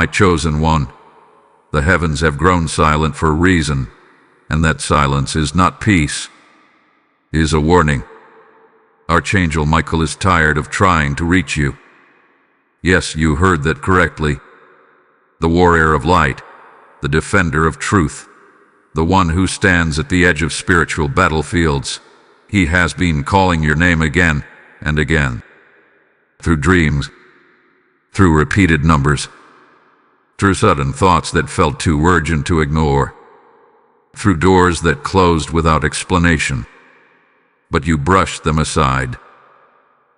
my chosen one. The heavens have grown silent for a reason, and that silence is not peace, it is a warning. Archangel Michael is tired of trying to reach you. Yes, you heard that correctly. The warrior of light, the defender of truth, the one who stands at the edge of spiritual battlefields. He has been calling your name again and again. Through dreams, through repeated numbers, through sudden thoughts that felt too urgent to ignore, through doors that closed without explanation. But you brushed them aside.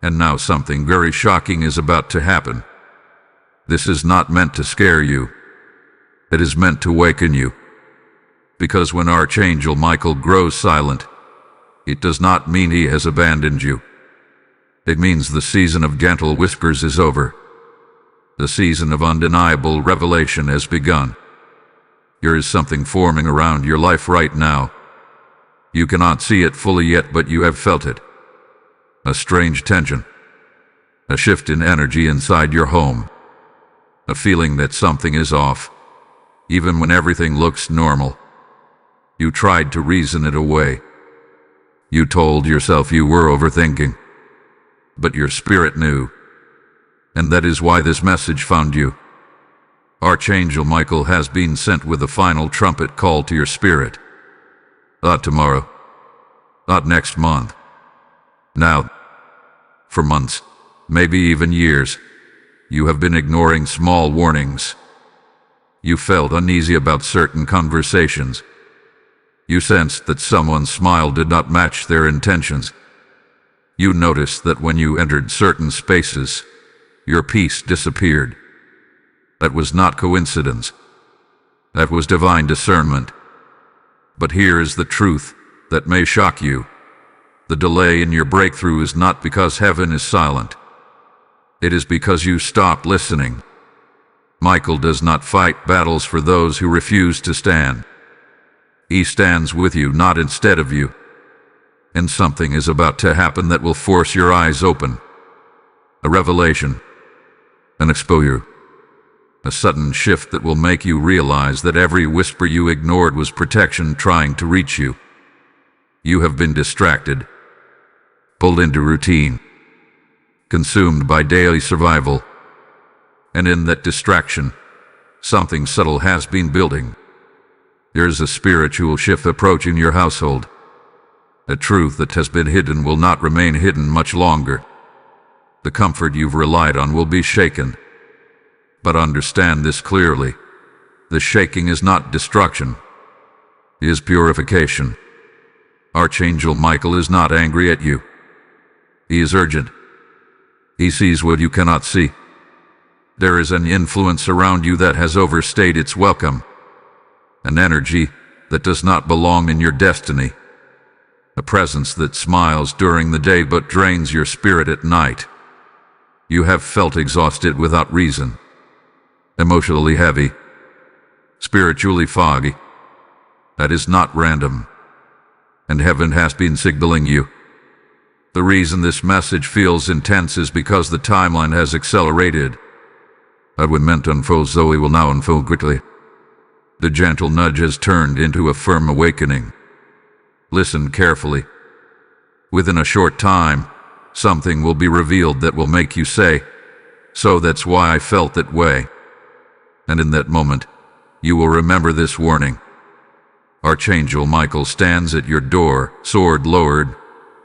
And now something very shocking is about to happen. This is not meant to scare you. It is meant to waken you. Because when Archangel Michael grows silent, it does not mean he has abandoned you. It means the season of gentle whispers is over. The season of undeniable revelation has begun. There is something forming around your life right now. You cannot see it fully yet, but you have felt it. A strange tension. A shift in energy inside your home. A feeling that something is off, even when everything looks normal. You tried to reason it away. You told yourself you were overthinking. But your spirit knew. And that is why this message found you. Archangel Michael has been sent with a final trumpet call to your spirit. Not tomorrow. Not next month. Now. For months, maybe even years, you have been ignoring small warnings. You felt uneasy about certain conversations. You sensed that someone's smile did not match their intentions. You noticed that when you entered certain spaces, your peace disappeared. That was not coincidence. That was divine discernment. But here is the truth that may shock you. The delay in your breakthrough is not because heaven is silent. It is because you stopped listening. Michael does not fight battles for those who refuse to stand. He stands with you, not instead of you. And something is about to happen that will force your eyes open. A revelation. An exposure. A sudden shift that will make you realize that every whisper you ignored was protection trying to reach you. You have been distracted, pulled into routine, consumed by daily survival. And in that distraction, something subtle has been building. There is a spiritual shift approaching your household. A truth that has been hidden will not remain hidden much longer. The comfort you've relied on will be shaken. But understand this clearly. The shaking is not destruction. It is purification. Archangel Michael is not angry at you. He is urgent. He sees what you cannot see. There is an influence around you that has overstayed its welcome. An energy that does not belong in your destiny. A presence that smiles during the day but drains your spirit at night. You have felt exhausted without reason. Emotionally heavy. Spiritually foggy. That is not random. And heaven has been signaling you. The reason this message feels intense is because the timeline has accelerated. What was meant to unfold slowly will now unfold quickly. The gentle nudge has turned into a firm awakening. Listen carefully. Within a short time, something will be revealed that will make you say, "So that's why I felt that way." And in that moment, you will remember this warning. Archangel Michael stands at your door, sword lowered,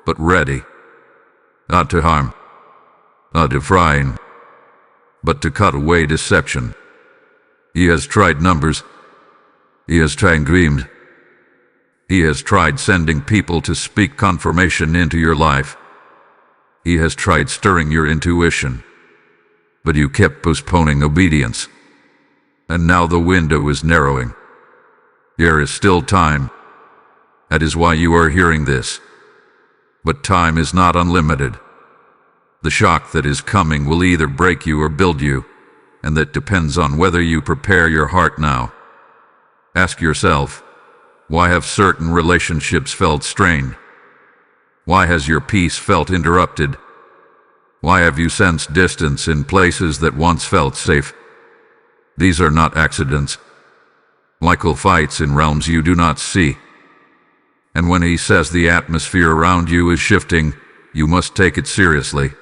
but ready. Not to harm, not to frighten, but to cut away deception. He has tried numbers. He has tried dreams. He has tried sending people to speak confirmation into your life. He has tried stirring your intuition. But you kept postponing obedience. And now the window is narrowing. There is still time. That is why you are hearing this. But time is not unlimited. The shock that is coming will either break you or build you, and that depends on whether you prepare your heart now. Ask yourself, why have certain relationships felt strained? Why has your peace felt interrupted? Why have you sensed distance in places that once felt safe? These are not accidents. Michael fights in realms you do not see. And when he says the atmosphere around you is shifting, you must take it seriously.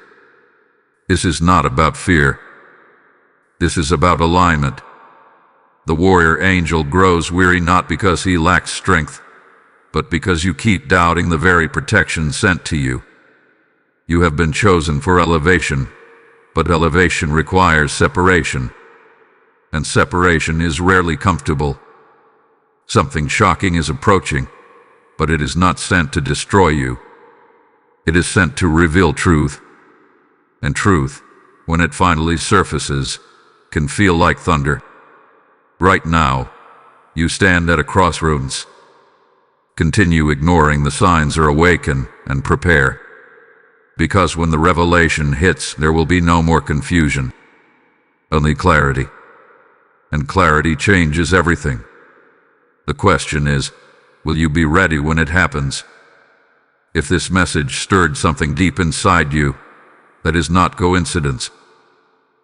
This is not about fear. This is about alignment. The warrior angel grows weary not because he lacks strength, but because you keep doubting the very protection sent to you. You have been chosen for elevation, but elevation requires separation, and separation is rarely comfortable. Something shocking is approaching, but it is not sent to destroy you. It is sent to reveal truth. And truth, when it finally surfaces, can feel like thunder. Right now, you stand at a crossroads. Continue ignoring the signs or awaken and prepare. Because when the revelation hits, there will be no more confusion, only clarity. And clarity changes everything. The question is, will you be ready when it happens? If this message stirred something deep inside you, that is not coincidence.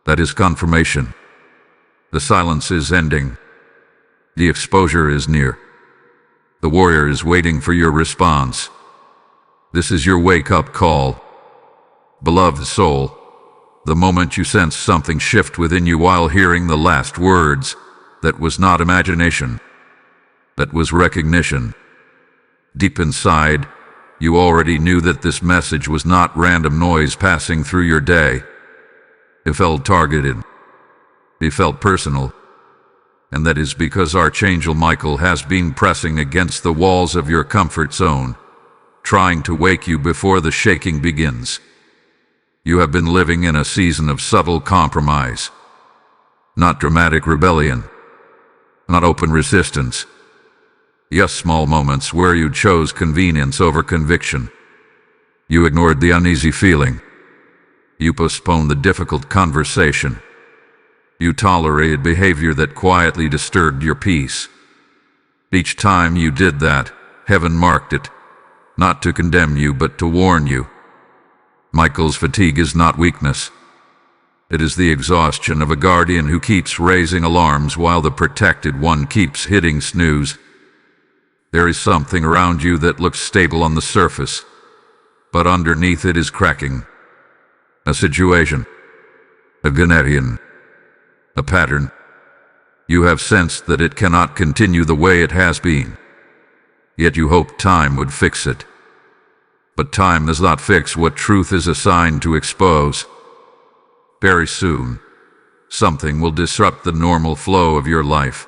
That is confirmation. The silence is ending. The exposure is near. The warrior is waiting for your response. This is your wake-up call. Beloved soul, the moment you sense something shift within you while hearing the last words, that was not imagination. That was recognition. Deep inside, you already knew that this message was not random noise passing through your day. It felt targeted. It felt personal. And that is because Archangel Michael has been pressing against the walls of your comfort zone, trying to wake you before the shaking begins. You have been living in a season of subtle compromise, not dramatic rebellion, not open resistance. Yes, small moments where you chose convenience over conviction. You ignored the uneasy feeling. You postponed the difficult conversation. You tolerated behavior that quietly disturbed your peace. Each time you did that, heaven marked it, not to condemn you but to warn you. Michael's fatigue is not weakness. It is the exhaustion of a guardian who keeps raising alarms while the protected one keeps hitting snooze. There is something around you that looks stable on the surface, but underneath it is cracking. A situation, a Ghanaian, a pattern. You have sensed that it cannot continue the way it has been, yet you hoped time would fix it. But time does not fix what truth is assigned to expose. Very soon, something will disrupt the normal flow of your life.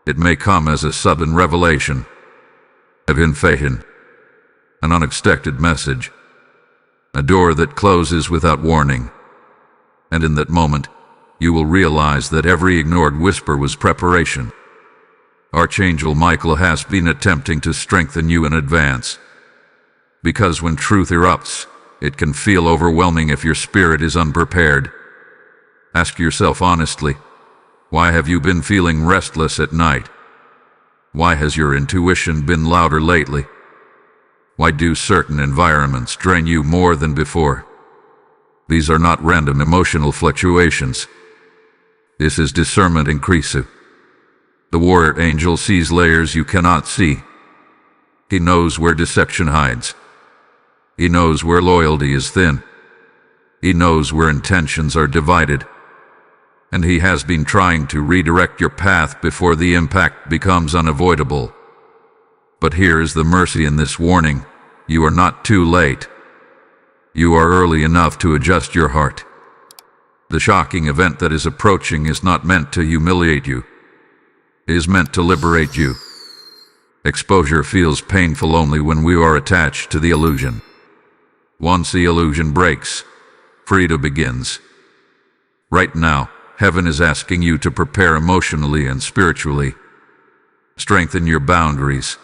It may come as a sudden revelation, of impending, an unexpected message, a door that closes without warning. And in that moment, you will realize that every ignored whisper was preparation. Archangel Michael has been attempting to strengthen you in advance. Because when truth erupts, it can feel overwhelming if your spirit is unprepared. Ask yourself honestly, why have you been feeling restless at night? Why has your intuition been louder lately? Why do certain environments drain you more than before? These are not random emotional fluctuations. This is discernment increasive. The warrior angel sees layers you cannot see. He knows where deception hides. He knows where loyalty is thin. He knows where intentions are divided. And he has been trying to redirect your path before the impact becomes unavoidable. But here is the mercy in this warning. You are not too late. You are early enough to adjust your heart. The shocking event that is approaching is not meant to humiliate you. It is meant to liberate you. Exposure feels painful only when we are attached to the illusion. Once the illusion breaks, freedom begins. Right now, heaven is asking you to prepare emotionally and spiritually. Strengthen your boundaries.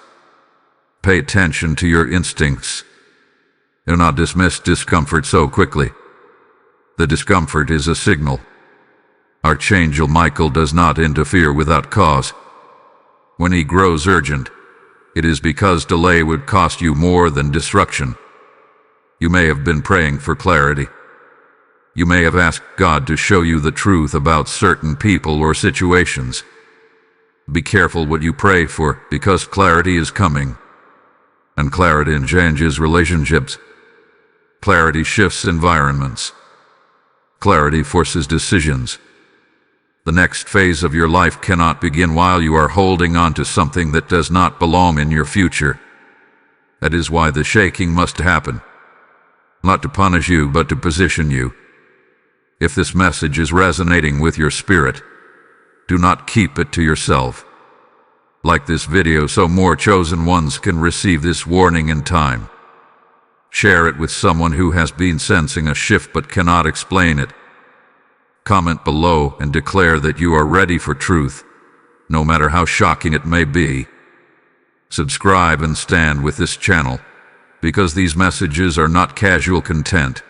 Pay attention to your instincts. Do not dismiss discomfort so quickly. The discomfort is a signal. Archangel Michael does not interfere without cause. When he grows urgent, it is because delay would cost you more than destruction. You may have been praying for clarity. You may have asked God to show you the truth about certain people or situations. Be careful what you pray for, because clarity is coming. And clarity changes relationships. Clarity shifts environments. Clarity forces decisions. The next phase of your life cannot begin while you are holding on to something that does not belong in your future. That is why the shaking must happen. Not to punish you, but to position you. If this message is resonating with your spirit, do not keep it to yourself. Like this video so more chosen ones can receive this warning in time. Share it with someone who has been sensing a shift but cannot explain it. Comment below and declare that you are ready for truth, no matter how shocking it may be. Subscribe and stand with this channel, because these messages are not casual content.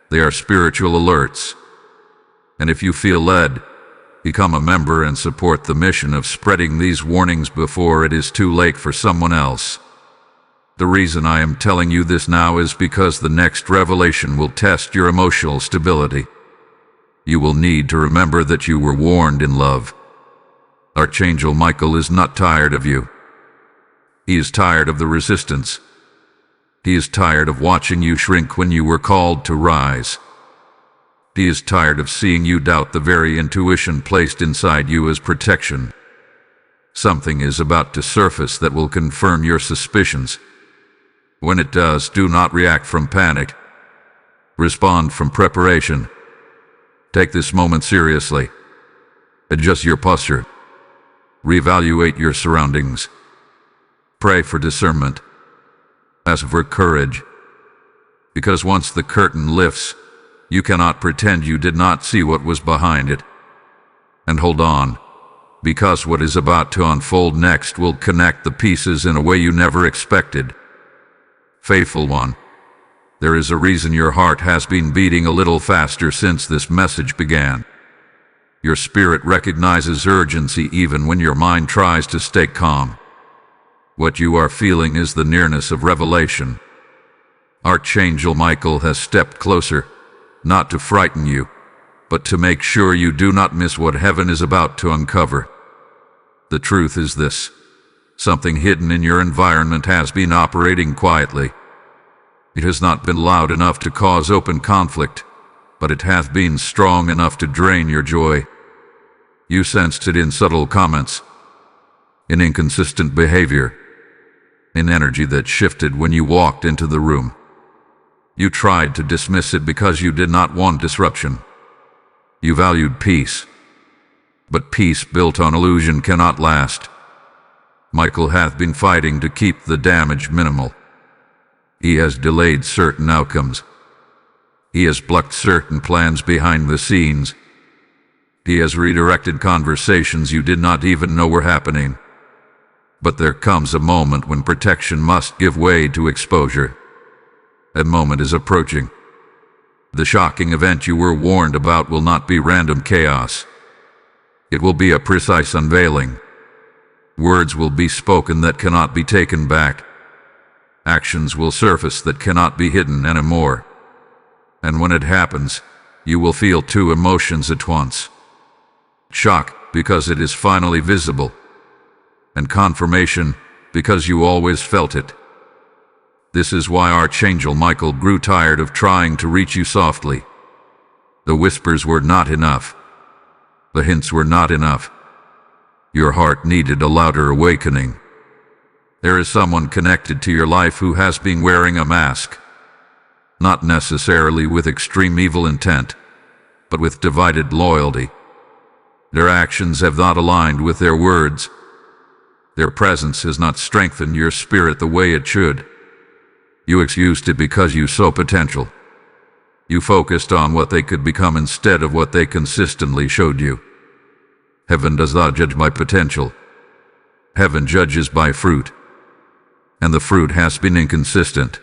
They are spiritual alerts. And if you feel led, become a member and support the mission of spreading these warnings before it is too late for someone else. The reason I am telling you this now is because the next revelation will test your emotional stability. You will need to remember that you were warned in love. Archangel Michael is not tired of you. He is tired of the resistance. He is tired of watching you shrink when you were called to rise. He is tired of seeing you doubt the very intuition placed inside you as protection. Something is about to surface that will confirm your suspicions. When it does, do not react from panic. Respond from preparation. Take this moment seriously. Adjust your posture. Reevaluate your surroundings. Pray for discernment. Ask for courage. Because once the curtain lifts, you cannot pretend you did not see what was behind it. And hold on, because what is about to unfold next will connect the pieces in a way you never expected. Faithful one, there is a reason your heart has been beating a little faster since this message began. Your spirit recognizes urgency even when your mind tries to stay calm. What you are feeling is the nearness of revelation. Archangel Michael has stepped closer, not to frighten you, but to make sure you do not miss what heaven is about to uncover. The truth is this: something hidden in your environment has been operating quietly. It has not been loud enough to cause open conflict, but it hath been strong enough to drain your joy. You sensed it in subtle comments, in inconsistent behavior, in energy that shifted when you walked into the room. You tried to dismiss it because you did not want disruption. You valued peace. But peace built on illusion cannot last. Michael hath been fighting to keep the damage minimal. He has delayed certain outcomes. He has blocked certain plans behind the scenes. He has redirected conversations you did not even know were happening. But there comes a moment when protection must give way to exposure. That moment is approaching. The shocking event you were warned about will not be random chaos. It will be a precise unveiling. Words will be spoken that cannot be taken back. Actions will surface that cannot be hidden anymore. And when it happens, you will feel two emotions at once. Shock, because it is finally visible. And confirmation, because you always felt it. This is why Archangel Michael grew tired of trying to reach you softly. The whispers were not enough. The hints were not enough. Your heart needed a louder awakening. There is someone connected to your life who has been wearing a mask. Not necessarily with extreme evil intent, but with divided loyalty. Their actions have not aligned with their words. Their presence has not strengthened your spirit the way it should. You excused it because you saw potential. You focused on what they could become instead of what they consistently showed you. Heaven does not judge by potential. Heaven judges by fruit. And the fruit has been inconsistent.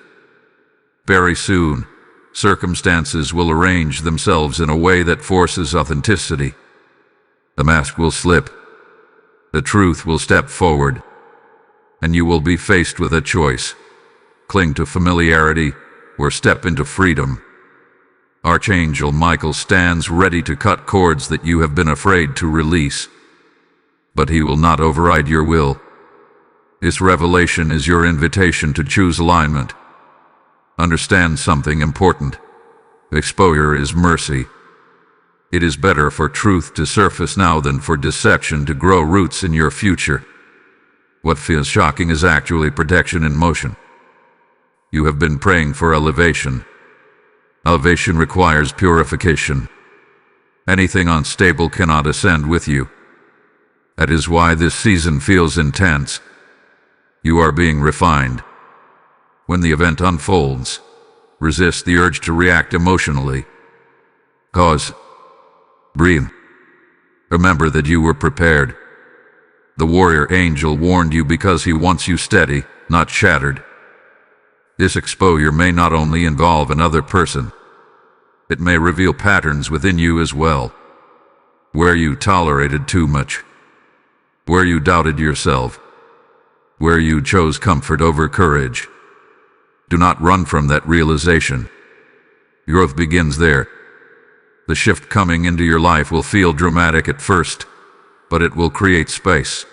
Very soon, circumstances will arrange themselves in a way that forces authenticity. The mask will slip. The truth will step forward. And you will be faced with a choice. Cling to familiarity or step into freedom. Archangel Michael stands ready to cut cords that you have been afraid to release. But he will not override your will. This revelation is your invitation to choose alignment. Understand something important. Exposure is mercy. It is better for truth to surface now than for deception to grow roots in your future. What feels shocking is actually protection in motion. You have been praying for elevation. Elevation requires purification. Anything unstable cannot ascend with you. That is why this season feels intense. You are being refined. When the event unfolds, resist the urge to react emotionally. Pause. Breathe. Remember that you were prepared. The warrior angel warned you because he wants you steady, not shattered. This exposure may not only involve another person, it may reveal patterns within you as well. Where you tolerated too much. Where you doubted yourself. Where you chose comfort over courage. Do not run from that realization. Growth begins there. The shift coming into your life will feel dramatic at first, but it will create space.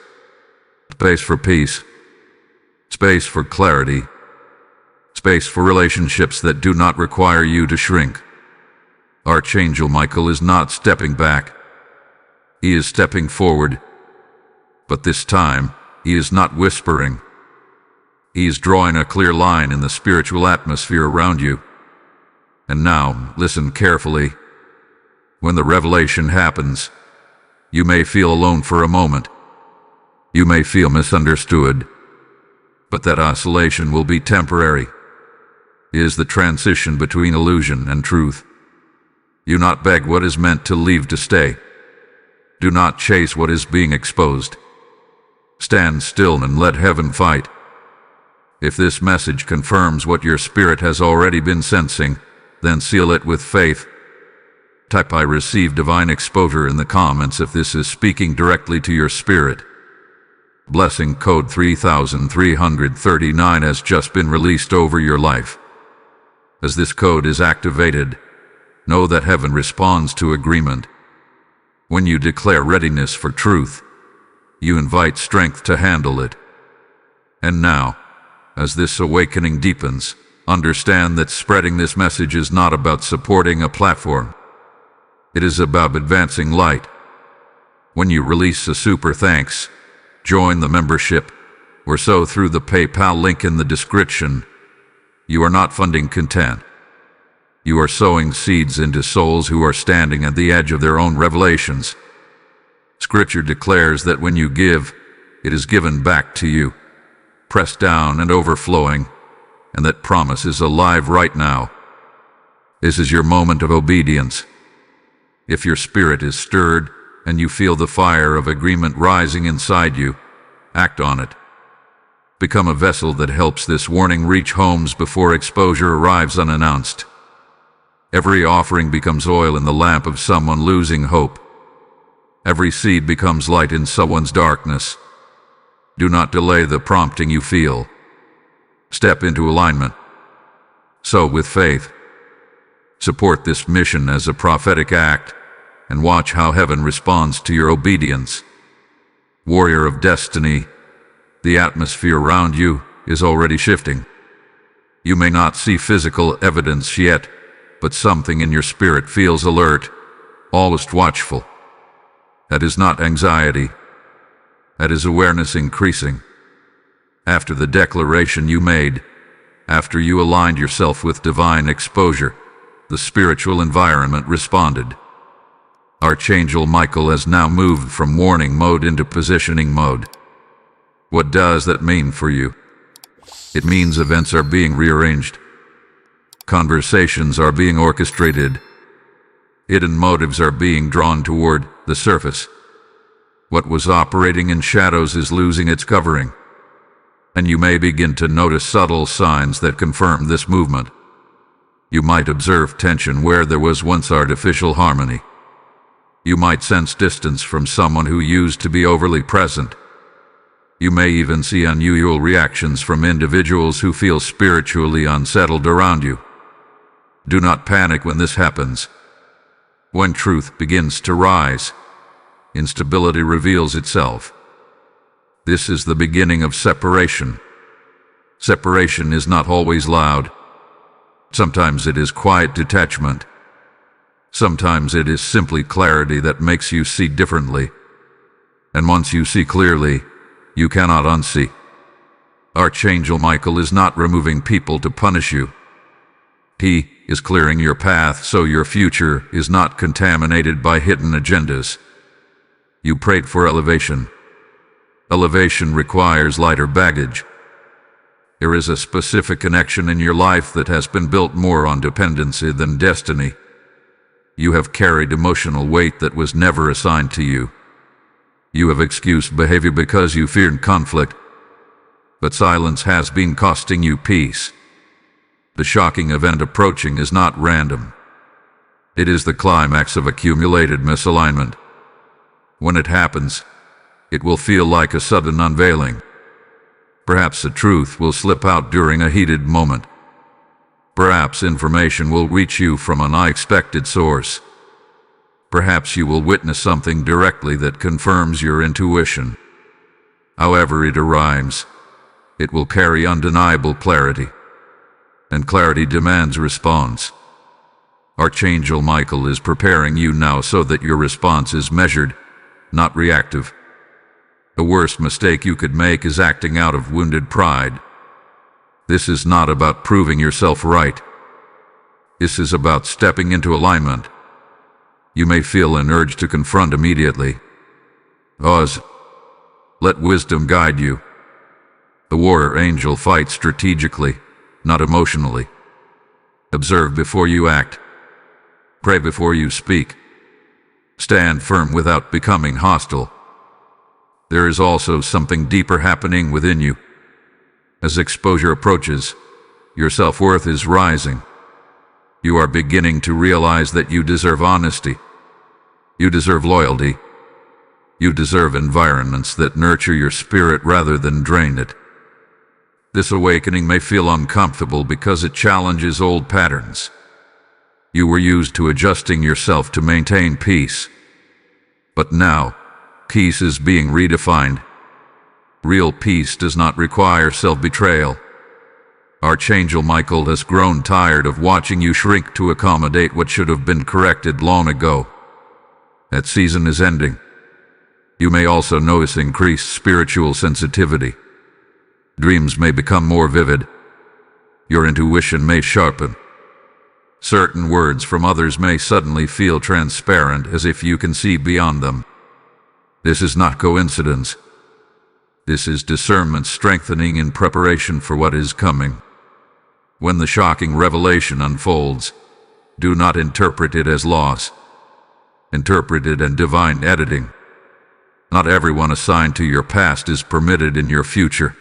Space for peace. Space for clarity. Space for relationships that do not require you to shrink. Archangel Michael is not stepping back. He is stepping forward. But this time, he is not whispering. He is drawing a clear line in the spiritual atmosphere around you. And now, listen carefully. When the revelation happens, you may feel alone for a moment. You may feel misunderstood. But that isolation will be temporary. It is the transition between illusion and truth. Do not beg what is meant to leave to stay. Do not chase what is being exposed. Stand still and let heaven fight. If this message confirms what your spirit has already been sensing, then seal it with faith. Type "I receive divine exposure" in the comments if this is speaking directly to your spirit. Blessing code 3339 has just been released over your life. As this code is activated, know that heaven responds to agreement. When you declare readiness for truth, you invite strength to handle it. And now, as this awakening deepens, understand that spreading this message is not about supporting a platform. It is about advancing light. When you release a super thanks, join the membership, or so through the PayPal link in the description, you are not funding content. You are sowing seeds into souls who are standing at the edge of their own revelations. Scripture declares that when you give, it is given back to you, pressed down and overflowing, and that promise is alive right now. This is your moment of obedience. If your spirit is stirred and you feel the fire of agreement rising inside you, act on it. Become a vessel that helps this warning reach homes before exposure arrives unannounced. Every offering becomes oil in the lamp of someone losing hope. Every seed becomes light in someone's darkness. Do not delay the prompting you feel. Step into alignment. Sow with faith. Support this mission as a prophetic act, and watch how heaven responds to your obedience. Warrior of destiny, the atmosphere around you is already shifting. You may not see physical evidence yet, but something in your spirit feels alert, always watchful. That is not anxiety. That is awareness increasing. After the declaration you made, after you aligned yourself with divine exposure, the spiritual environment responded. Archangel Michael has now moved from warning mode into positioning mode. What does that mean for you? It means events are being rearranged. Conversations are being orchestrated. Hidden motives are being drawn toward the surface. What was operating in shadows is losing its covering. And you may begin to notice subtle signs that confirm this movement. You might observe tension where there was once artificial harmony. You might sense distance from someone who used to be overly present. You may even see unusual reactions from individuals who feel spiritually unsettled around you. Do not panic when this happens. When truth begins to rise, instability reveals itself. This is the beginning of separation. Separation is not always loud. Sometimes it is quiet detachment. Sometimes it is simply clarity that makes you see differently. And once you see clearly, you cannot unsee. Archangel Michael is not removing people to punish you. He is clearing your path so your future is not contaminated by hidden agendas. You prayed for elevation. Elevation requires lighter baggage. There is a specific connection in your life that has been built more on dependency than destiny. You have carried emotional weight that was never assigned to you. You have excused behavior because you feared conflict. But silence has been costing you peace. The shocking event approaching is not random. It is the climax of accumulated misalignment. When it happens, it will feel like a sudden unveiling. Perhaps the truth will slip out during a heated moment. Perhaps information will reach you from an unexpected source. Perhaps you will witness something directly that confirms your intuition. However it arrives, it will carry undeniable clarity. And clarity demands response. Archangel Michael is preparing you now so that your response is measured, not reactive. The worst mistake you could make is acting out of wounded pride. This is not about proving yourself right. This is about stepping into alignment. You may feel an urge to confront immediately. Pause. Let wisdom guide you. The warrior angel fights strategically, not emotionally. Observe before you act. Pray before you speak. Stand firm without becoming hostile. There is also something deeper happening within you. As exposure approaches, your self-worth is rising. You are beginning to realize that you deserve honesty. You deserve loyalty. You deserve environments that nurture your spirit rather than drain it. This awakening may feel uncomfortable because it challenges old patterns. You were used to adjusting yourself to maintain peace. But now, peace is being redefined. Real peace does not require self-betrayal. Archangel Michael has grown tired of watching you shrink to accommodate what should have been corrected long ago. That season is ending. You may also notice increased spiritual sensitivity. Dreams may become more vivid. Your intuition may sharpen. Certain words from others may suddenly feel transparent, as if you can see beyond them. This is not coincidence. This is discernment strengthening in preparation for what is coming. When the shocking revelation unfolds, do not interpret it as loss. Interpret it as divine editing. Not everyone assigned to your past is permitted in your future.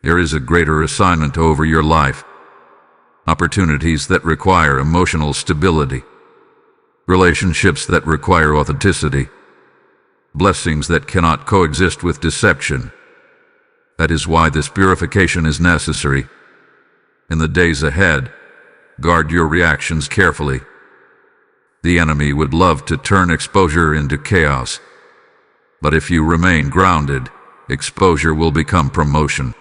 There is a greater assignment over your life. Opportunities that require emotional stability. Relationships that require authenticity. Blessings that cannot coexist with deception. That is why this purification is necessary. In the days ahead, guard your reactions carefully. The enemy would love to turn exposure into chaos. But if you remain grounded, exposure will become promotion.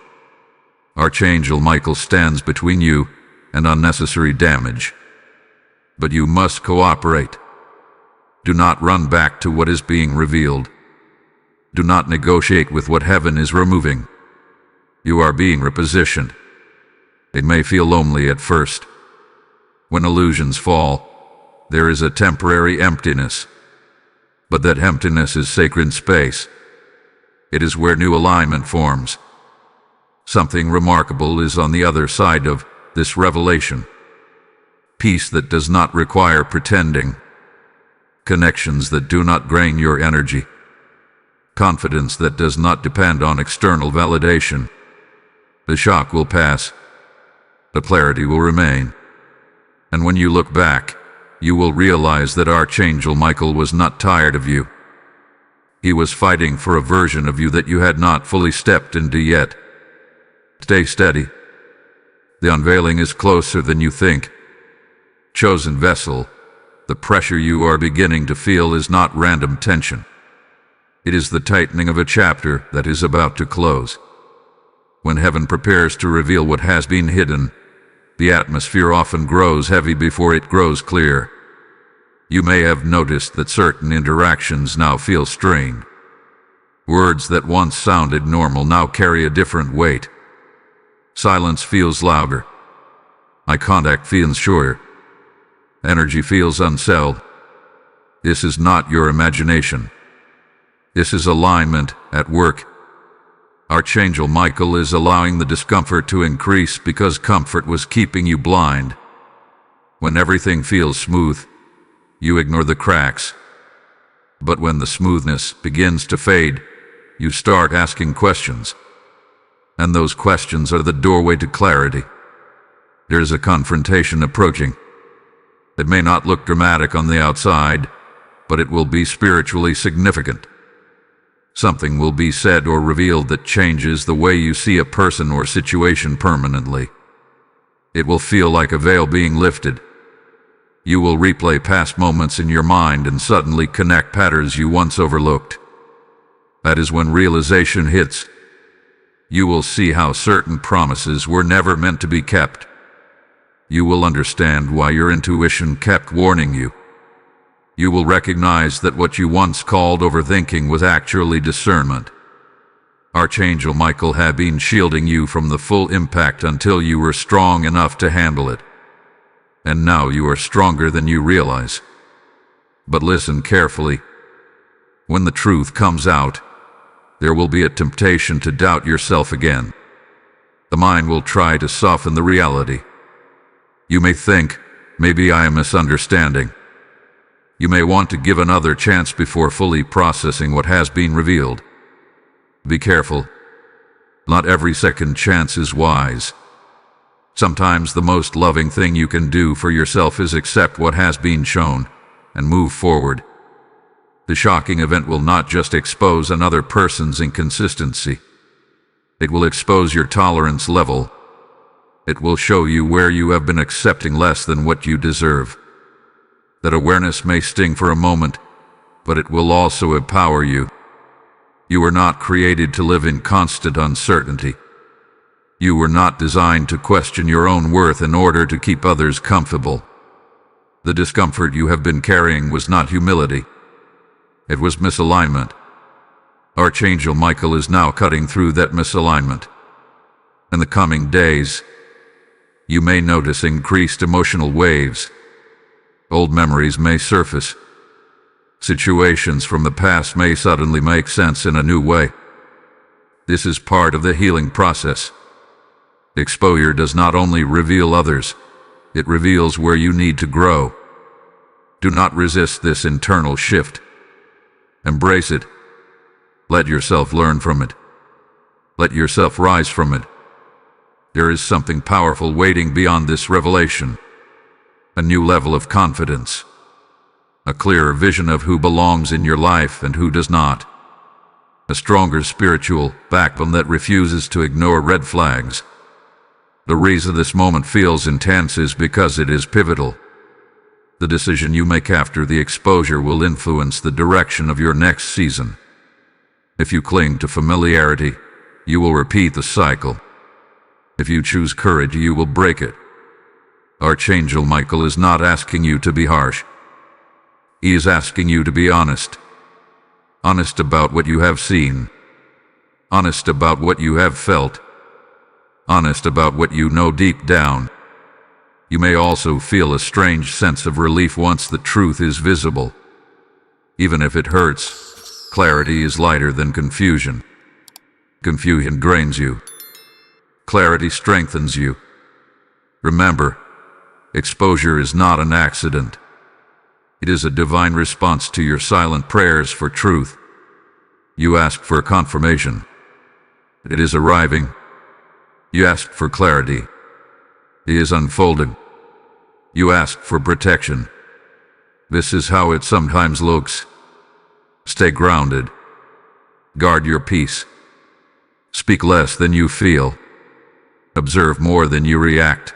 Archangel Michael stands between you and unnecessary damage. But you must cooperate. Do not run back to what is being revealed. Do not negotiate with what heaven is removing. You are being repositioned. It may feel lonely at first. When illusions fall, there is a temporary emptiness. But that emptiness is sacred space. It is where new alignment forms. Something remarkable is on the other side of this revelation. Peace that does not require pretending. Connections that do not drain your energy. Confidence that does not depend on external validation. The shock will pass. The clarity will remain. And when you look back, you will realize that Archangel Michael was not tired of you. He was fighting for a version of you that you had not fully stepped into yet. Stay steady. The unveiling is closer than you think. Chosen vessel, the pressure you are beginning to feel is not random tension. It is the tightening of a chapter that is about to close. When heaven prepares to reveal what has been hidden, the atmosphere often grows heavy before it grows clear. You may have noticed that certain interactions now feel strained. Words that once sounded normal now carry a different weight. Silence feels louder. Eye contact feels shorter. Energy feels unsettled. This is not your imagination. This is alignment at work. Archangel Michael is allowing the discomfort to increase because comfort was keeping you blind. When everything feels smooth, you ignore the cracks. But when the smoothness begins to fade, you start asking questions. And those questions are the doorway to clarity. There's a confrontation approaching. It may not look dramatic on the outside, but it will be spiritually significant. Something will be said or revealed that changes the way you see a person or situation permanently. It will feel like a veil being lifted. You will replay past moments in your mind and suddenly connect patterns you once overlooked. That is when realization hits. You will see how certain promises were never meant to be kept. You will understand why your intuition kept warning you. You will recognize that what you once called overthinking was actually discernment. Archangel Michael had been shielding you from the full impact until you were strong enough to handle it. And now you are stronger than you realize. But listen carefully. When the truth comes out, there will be a temptation to doubt yourself again. The mind will try to soften the reality. You may think, maybe I am misunderstanding. You may want to give another chance before fully processing what has been revealed. Be careful. Not every second chance is wise. Sometimes the most loving thing you can do for yourself is accept what has been shown and move forward. The shocking event will not just expose another person's inconsistency. It will expose your tolerance level. It will show you where you have been accepting less than what you deserve. That awareness may sting for a moment, but it will also empower you. You were not created to live in constant uncertainty. You were not designed to question your own worth in order to keep others comfortable. The discomfort you have been carrying was not humility. It was misalignment. Archangel Michael is now cutting through that misalignment. In the coming days, you may notice increased emotional waves. Old memories may surface. Situations from the past may suddenly make sense in a new way. This is part of the healing process. Exposure does not only reveal others, it reveals where you need to grow. Do not resist this internal shift. Embrace it. Let yourself learn from it. Let yourself rise from it. There is something powerful waiting beyond this revelation. A new level of confidence. A clearer vision of who belongs in your life and who does not. A stronger spiritual backbone that refuses to ignore red flags. The reason this moment feels intense is because it is pivotal. The decision you make after the exposure will influence the direction of your next season. If you cling to familiarity, you will repeat the cycle. If you choose courage, you will break it. Archangel Michael is not asking you to be harsh. He is asking you to be honest. Honest about what you have seen. Honest about what you have felt. Honest about what you know deep down. You may also feel a strange sense of relief once the truth is visible. Even if it hurts, clarity is lighter than confusion. Confusion drains you. Clarity strengthens you. Remember, exposure is not an accident. It is a divine response to your silent prayers for truth. You asked for confirmation. It is arriving. You asked for clarity. It is unfolding. You asked for protection. This is how it sometimes looks. Stay grounded. Guard your peace. Speak less than you feel. Observe more than you react.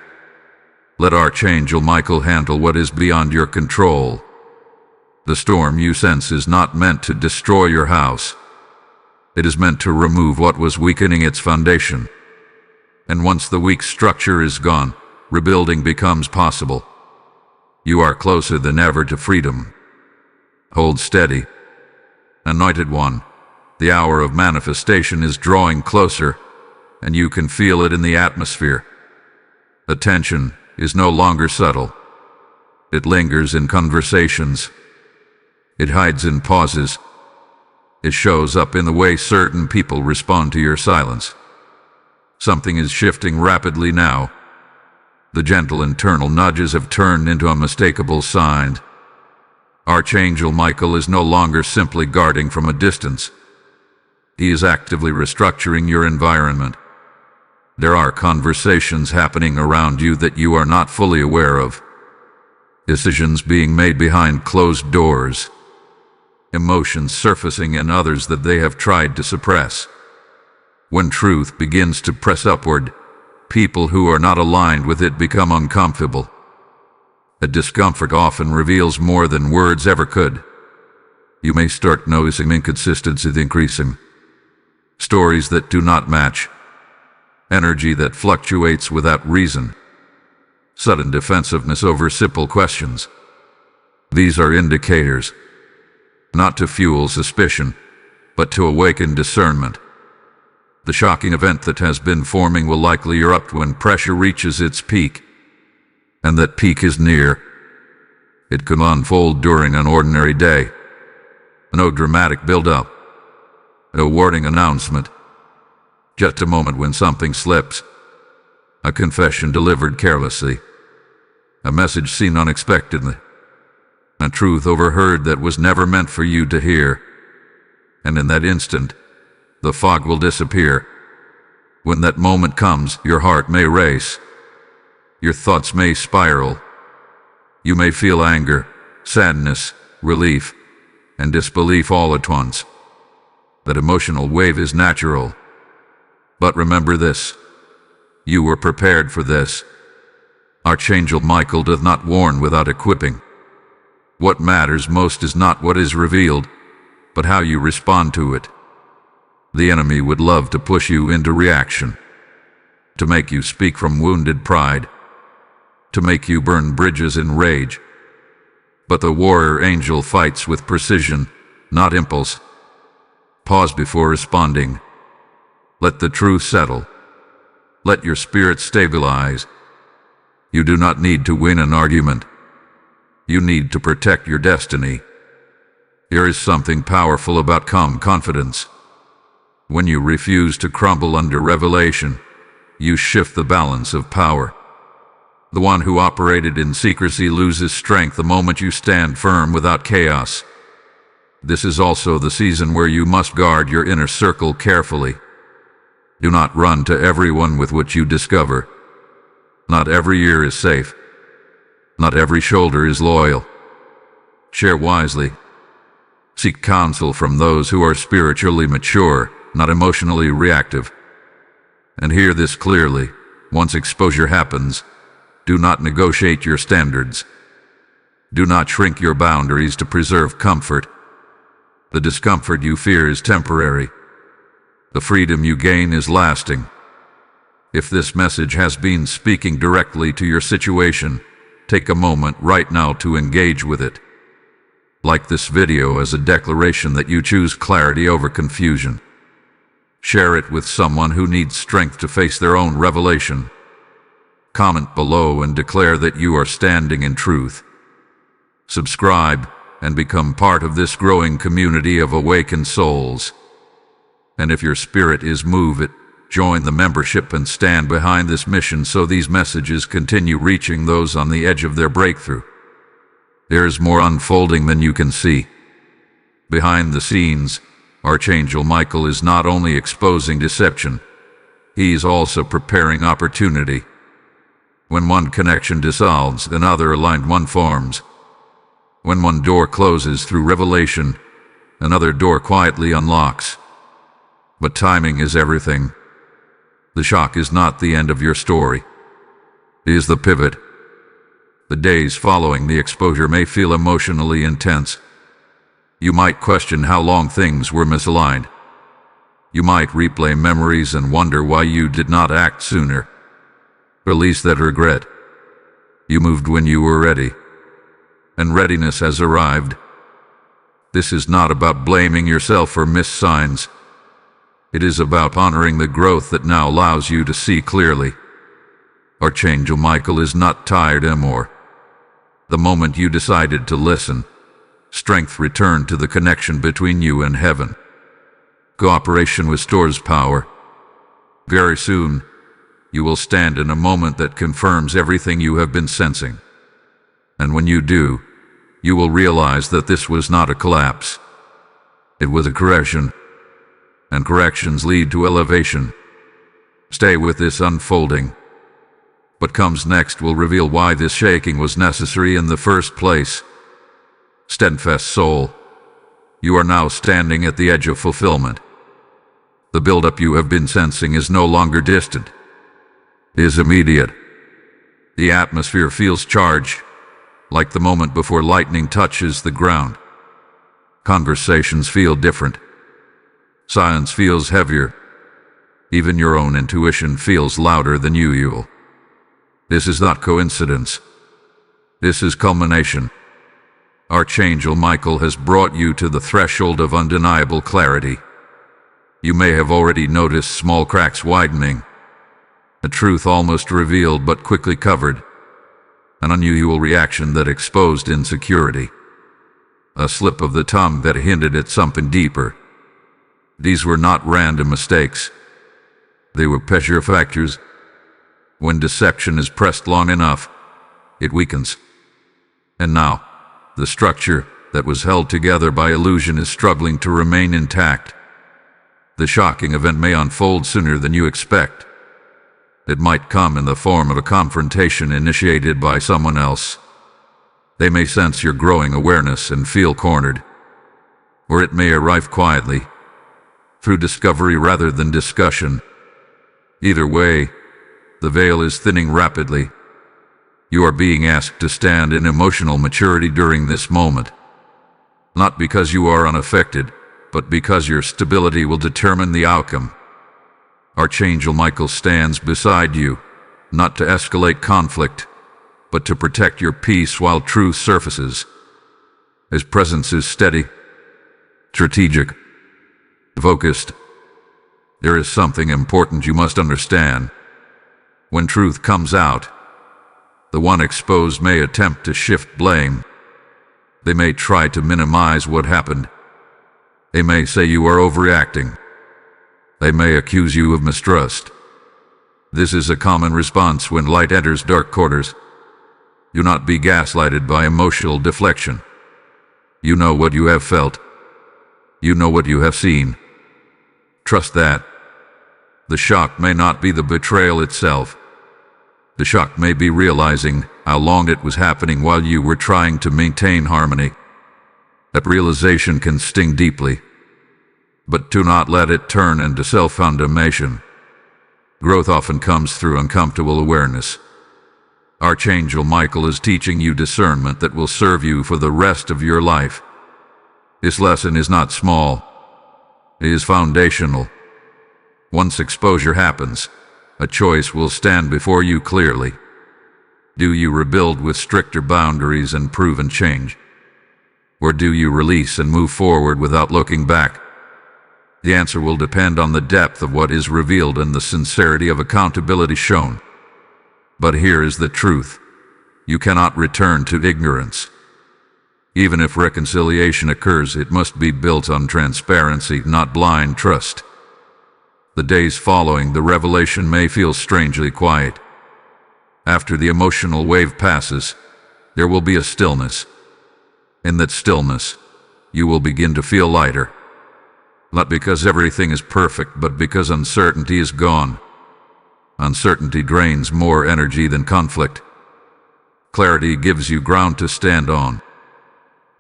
Let Archangel Michael handle what is beyond your control. The storm you sense is not meant to destroy your house. It is meant to remove what was weakening its foundation. And once the weak structure is gone, rebuilding becomes possible. You are closer than ever to freedom. Hold steady. Anointed One, the hour of manifestation is drawing closer, and you can feel it in the atmosphere. Attention is no longer subtle. It lingers in conversations. It hides in pauses. It shows up in the way certain people respond to your silence. Something is shifting rapidly now. The gentle internal nudges have turned into unmistakable signs. Archangel Michael is no longer simply guarding from a distance. He is actively restructuring your environment. There are conversations happening around you that you are not fully aware of. Decisions being made behind closed doors. Emotions surfacing in others that they have tried to suppress. When truth begins to press upward, people who are not aligned with it become uncomfortable. A discomfort often reveals more than words ever could. You may start noticing inconsistencies increasing. Stories that do not match. Energy that fluctuates without reason. Sudden defensiveness over simple questions. These are indicators, not to fuel suspicion, but to awaken discernment. The shocking event that has been forming will likely erupt when pressure reaches its peak, and that peak is near. It could unfold during an ordinary day. No dramatic build-up. No warning announcement. Just a moment when something slips. A confession delivered carelessly. A message seen unexpectedly. A truth overheard that was never meant for you to hear. And in that instant, the fog will disappear. When that moment comes, your heart may race. Your thoughts may spiral. You may feel anger, sadness, relief, and disbelief all at once. That emotional wave is natural. But remember this. You were prepared for this. Archangel Michael doth not warn without equipping. What matters most is not what is revealed, but how you respond to it. The enemy would love to push you into reaction, to make you speak from wounded pride, to make you burn bridges in rage. But the warrior angel fights with precision, not impulse. Pause before responding. Let the truth settle. Let your spirit stabilize. You do not need to win an argument. You need to protect your destiny. There is something powerful about calm confidence. When you refuse to crumble under revelation, you shift the balance of power. The one who operated in secrecy loses strength the moment you stand firm without chaos. This is also the season where you must guard your inner circle carefully. Do not run to everyone with what you discover. Not every ear is safe. Not every shoulder is loyal. Share wisely. Seek counsel from those who are spiritually mature, not emotionally reactive. And hear this clearly. Once exposure happens, do not negotiate your standards. Do not shrink your boundaries to preserve comfort. The discomfort you fear is temporary. The freedom you gain is lasting. If this message has been speaking directly to your situation, take a moment right now to engage with it. Like this video as a declaration that you choose clarity over confusion. Share it with someone who needs strength to face their own revelation. Comment below and declare that you are standing in truth. Subscribe and become part of this growing community of awakened souls. And if your spirit is moved, join the membership and stand behind this mission so these messages continue reaching those on the edge of their breakthrough. There is more unfolding than you can see. Behind the scenes, Archangel Michael is not only exposing deception, he is also preparing opportunity. When one connection dissolves, another aligned one forms. When one door closes through revelation, another door quietly unlocks. But timing is everything. The shock is not the end of your story. It is the pivot. The days following the exposure may feel emotionally intense. You might question how long things were misaligned. You might replay memories and wonder why you did not act sooner. Release that regret. You moved when you were ready, and readiness has arrived. This is not about blaming yourself for missed signs. It is about honoring the growth that now allows you to see clearly. Archangel Michael is not tired anymore. The moment you decided to listen, strength returned to the connection between you and heaven. Cooperation restores power. Very soon, you will stand in a moment that confirms everything you have been sensing. And when you do, you will realize that this was not a collapse. It was a correction. And corrections lead to elevation. Stay with this unfolding. What comes next will reveal why this shaking was necessary in the first place. Steadfast soul, you are now standing at the edge of fulfillment. The buildup you have been sensing is no longer distant. It is immediate. The atmosphere feels charged, like the moment before lightning touches the ground. Conversations feel different. Silence feels heavier. Even your own intuition feels louder than usual. This is not coincidence. This is culmination. Archangel Michael has brought you to the threshold of undeniable clarity. You may have already noticed small cracks widening, a truth almost revealed but quickly covered, an unusual reaction that exposed insecurity, a slip of the tongue that hinted at something deeper. These were not random mistakes. They were pressure factors. When deception is pressed long enough, it weakens. And now, the structure that was held together by illusion is struggling to remain intact. The shocking event may unfold sooner than you expect. It might come in the form of a confrontation initiated by someone else. They may sense your growing awareness and feel cornered. Or it may arrive quietly, through discovery rather than discussion. Either way, the veil is thinning rapidly. You are being asked to stand in emotional maturity during this moment. Not because you are unaffected, but because your stability will determine the outcome. Archangel Michael stands beside you, not to escalate conflict, but to protect your peace while truth surfaces. His presence is steady, strategic, focused. There is something important you must understand. When truth comes out, the one exposed may attempt to shift blame. They may try to minimize what happened. They may say you are overreacting. They may accuse you of mistrust. This is a common response when light enters dark quarters. Do not be gaslighted by emotional deflection. You know what you have felt. You know what you have seen. Trust that. The shock may not be the betrayal itself. The shock may be realizing how long it was happening while you were trying to maintain harmony. That realization can sting deeply. But do not let it turn into self-condemnation. Growth often comes through uncomfortable awareness. Archangel Michael is teaching you discernment that will serve you for the rest of your life. This lesson is not small. It is foundational. Once exposure happens, a choice will stand before you clearly. Do you rebuild with stricter boundaries and proven change? Or do you release and move forward without looking back? The answer will depend on the depth of what is revealed and the sincerity of accountability shown. But here is the truth. You cannot return to ignorance. Even if reconciliation occurs, it must be built on transparency, not blind trust. The days following the revelation may feel strangely quiet. After the emotional wave passes, there will be a stillness. In that stillness, you will begin to feel lighter. Not because everything is perfect, but because uncertainty is gone. Uncertainty drains more energy than conflict. Clarity gives you ground to stand on.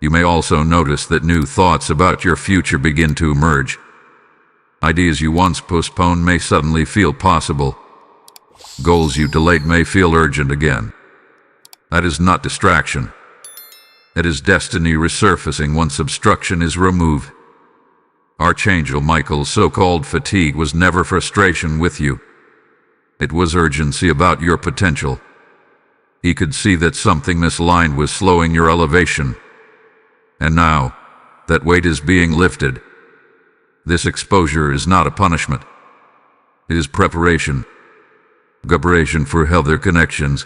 You may also notice that new thoughts about your future begin to emerge. Ideas you once postponed may suddenly feel possible. Goals you delayed may feel urgent again. That is not distraction. It is destiny resurfacing once obstruction is removed. Archangel Michael's so-called fatigue was never frustration with you. It was urgency about your potential. He could see that something misaligned was slowing your elevation. And now, that weight is being lifted. This exposure is not a punishment. It is preparation. Preparation for healthier connections.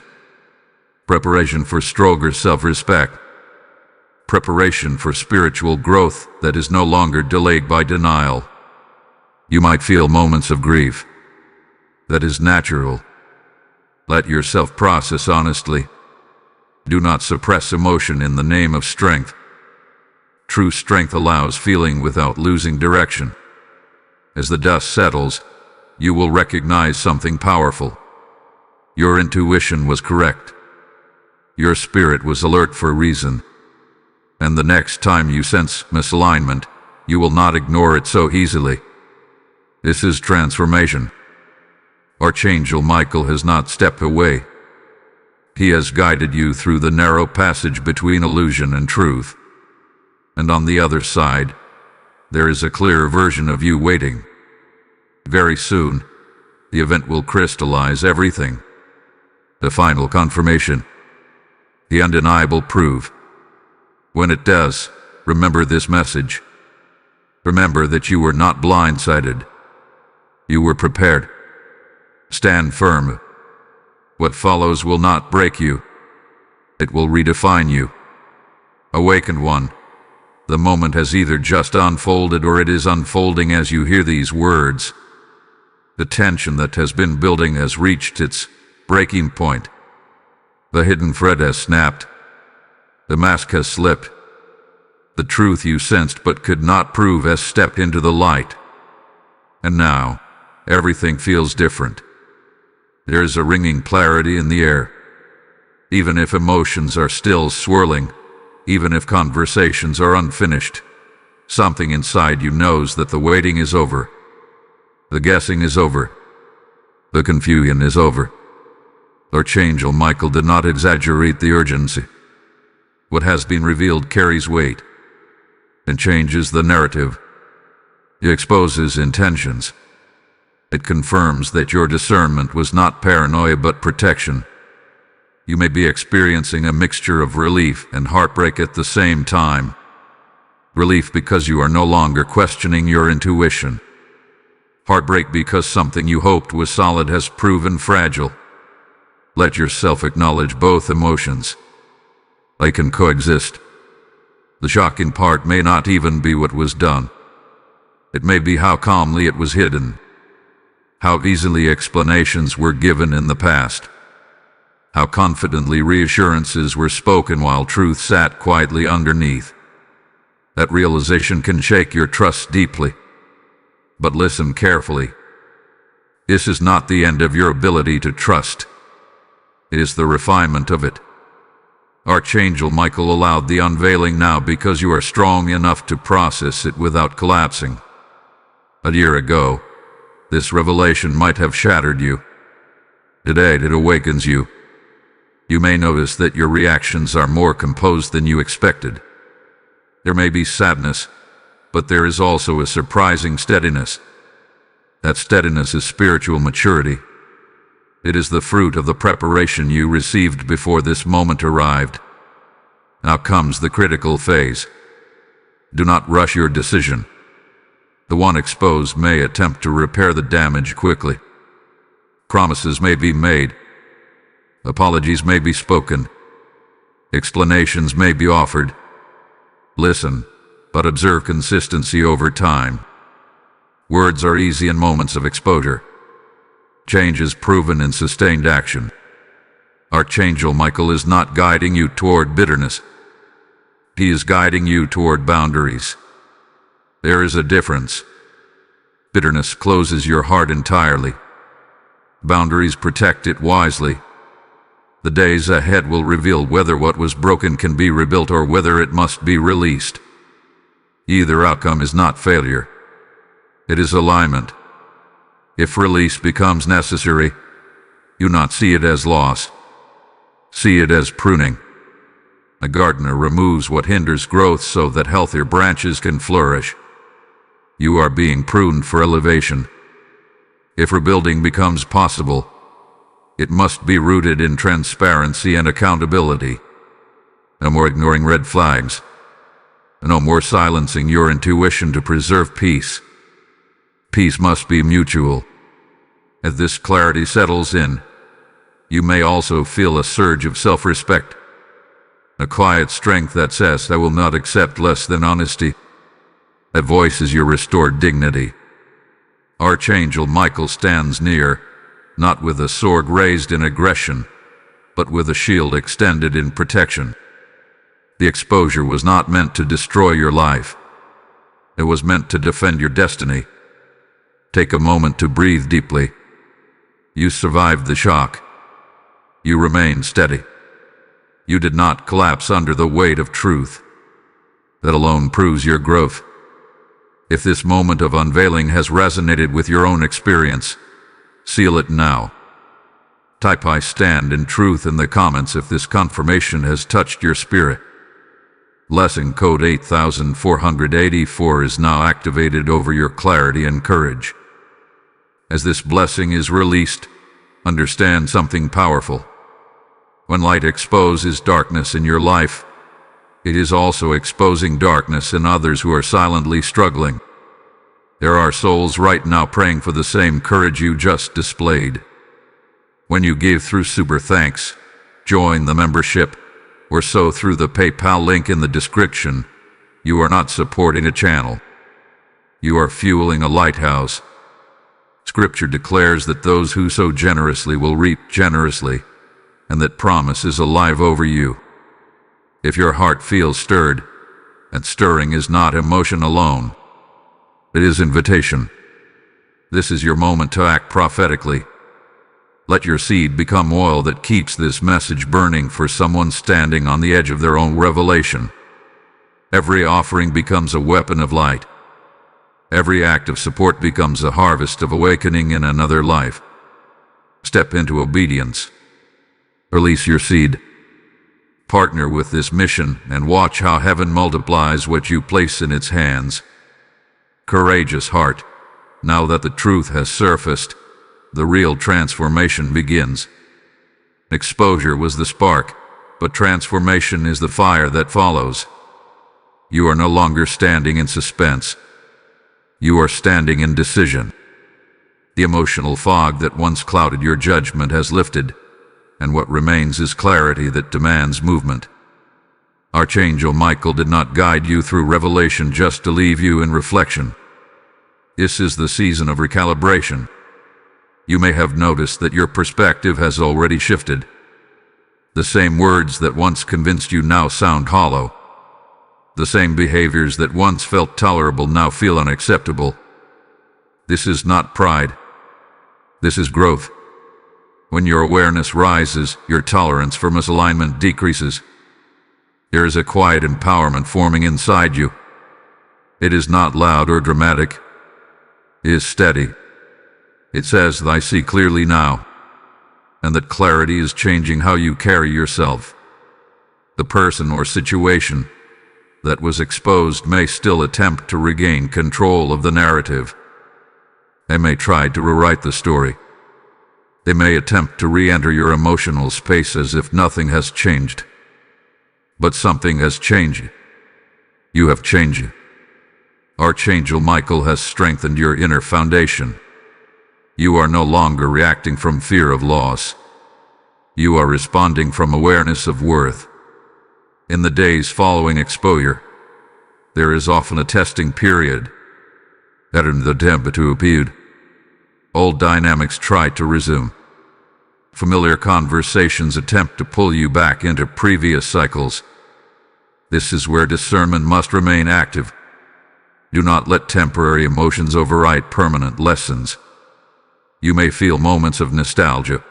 Preparation for stronger self-respect. Preparation for spiritual growth that is no longer delayed by denial. You might feel moments of grief. That is natural. Let yourself process honestly. Do not suppress emotion in the name of strength. True strength allows feeling without losing direction. As the dust settles, you will recognize something powerful. Your intuition was correct. Your spirit was alert for a reason. And the next time you sense misalignment, you will not ignore it so easily. This is transformation. Archangel Michael has not stepped away. He has guided you through the narrow passage between illusion and truth. And on the other side, there is a clear version of you waiting. Very soon, the event will crystallize everything. The final confirmation. The undeniable proof. When it does, remember this message. Remember that you were not blindsided. You were prepared. Stand firm. What follows will not break you. It will redefine you. Awakened one. The moment has either just unfolded or it is unfolding as you hear these words. The tension that has been building has reached its breaking point. The hidden thread has snapped. The mask has slipped. The truth you sensed but could not prove has stepped into the light. And now, everything feels different. There is a ringing clarity in the air. Even if emotions are still swirling, even if conversations are unfinished, something inside you knows that the waiting is over. The guessing is over. The confusion is over. Archangel Michael did not exaggerate the urgency. What has been revealed carries weight and changes the narrative. It exposes intentions. It confirms that your discernment was not paranoia but protection. You may be experiencing a mixture of relief and heartbreak at the same time. Relief because you are no longer questioning your intuition. Heartbreak because something you hoped was solid has proven fragile. Let yourself acknowledge both emotions. They can coexist. The shocking part may not even be what was done. It may be how calmly it was hidden. How easily explanations were given in the past. How confidently reassurances were spoken while truth sat quietly underneath. That realization can shake your trust deeply. But listen carefully. This is not the end of your ability to trust. It is the refinement of it. Archangel Michael allowed the unveiling now because you are strong enough to process it without collapsing. A year ago, this revelation might have shattered you. Today it awakens you. You may notice that your reactions are more composed than you expected. There may be sadness, but there is also a surprising steadiness. That steadiness is spiritual maturity. It is the fruit of the preparation you received before this moment arrived. Now comes the critical phase. Do not rush your decision. The one exposed may attempt to repair the damage quickly. Promises may be made. Apologies may be spoken. Explanations may be offered. Listen, but observe consistency over time. Words are easy in moments of exposure. Change is proven in sustained action. Archangel Michael is not guiding you toward bitterness. He is guiding you toward boundaries. There is a difference. Bitterness closes your heart entirely. Boundaries protect it wisely. The days ahead will reveal whether what was broken can be rebuilt or whether it must be released. Either outcome is not failure. It is alignment. If release becomes necessary, do not see it as loss. See it as pruning. A gardener removes what hinders growth so that healthier branches can flourish. You are being pruned for elevation. If rebuilding becomes possible, it must be rooted in transparency and accountability. No more ignoring red flags. No more silencing your intuition to preserve peace. Peace must be mutual. As this clarity settles in, you may also feel a surge of self-respect. A quiet strength that says, I will not accept less than honesty. That voice is your restored dignity. Archangel Michael stands near, not with a sword raised in aggression, but with a shield extended in protection. The exposure was not meant to destroy your life. It was meant to defend your destiny. Take a moment to breathe deeply. You survived the shock. You remained steady. You did not collapse under the weight of truth. That alone proves your growth. If this moment of unveiling has resonated with your own experience, seal it now. Type I stand in truth in the comments if this confirmation has touched your spirit. Lesson code 8484 is now activated over your clarity and courage. As this blessing is released, understand something powerful. When light exposes darkness in your life, it is also exposing darkness in others who are silently struggling. There are souls right now praying for the same courage you just displayed. When you give through Super Thanks, join the membership, or sow through the PayPal link in the description, you are not supporting a channel. You are fueling a lighthouse. Scripture declares that those who sow generously will reap generously, and that promise is alive over you. If your heart feels stirred, and stirring is not emotion alone, it is invitation. This is your moment to act prophetically. Let your seed become oil that keeps this message burning for someone standing on the edge of their own revelation. Every offering becomes a weapon of light. Every act of support becomes a harvest of awakening in another life. Step into obedience. Release your seed. Partner with this mission and watch how heaven multiplies what you place in its hands. Courageous heart, now that the truth has surfaced, the real transformation begins. Exposure was the spark, but transformation is the fire that follows. You are no longer standing in suspense. You are standing in decision. The emotional fog that once clouded your judgment has lifted, and what remains is clarity that demands movement. Archangel Michael did not guide you through revelation just to leave you in reflection. This is the season of recalibration. You may have noticed that your perspective has already shifted. The same words that once convinced you now sound hollow. The same behaviors that once felt tolerable now feel unacceptable. This is not pride. This is growth. When your awareness rises, your tolerance for misalignment decreases. There is a quiet empowerment forming inside you. It is not loud or dramatic. It is steady. It says that I see clearly now, and that clarity is changing how you carry yourself. The person or situation that was exposed may still attempt to regain control of the narrative. They may try to rewrite the story. They may attempt to re-enter your emotional space as if nothing has changed. But something has changed. You have changed. Archangel Michael has strengthened your inner foundation. You are no longer reacting from fear of loss. You are responding from awareness of worth. In the days following exposure, there is often a testing period. In the temperature period, old dynamics try to resume. Familiar conversations attempt to pull you back into previous cycles. This is where discernment must remain active. Do not let temporary emotions override permanent lessons. You may feel moments of nostalgia.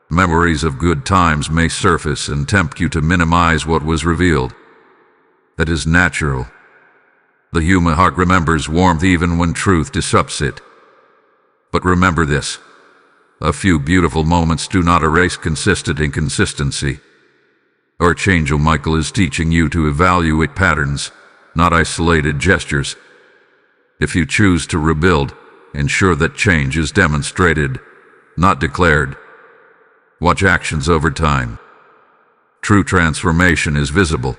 Memories of good times may surface and tempt you to minimize what was revealed. That is natural. The human heart remembers warmth even when truth disrupts it. But remember this: A few beautiful moments do not erase consistent inconsistency. Archangel Michael is teaching you to evaluate patterns, not isolated gestures. If you choose to rebuild, ensure that change is demonstrated, not declared. Watch actions over time. True transformation is visible.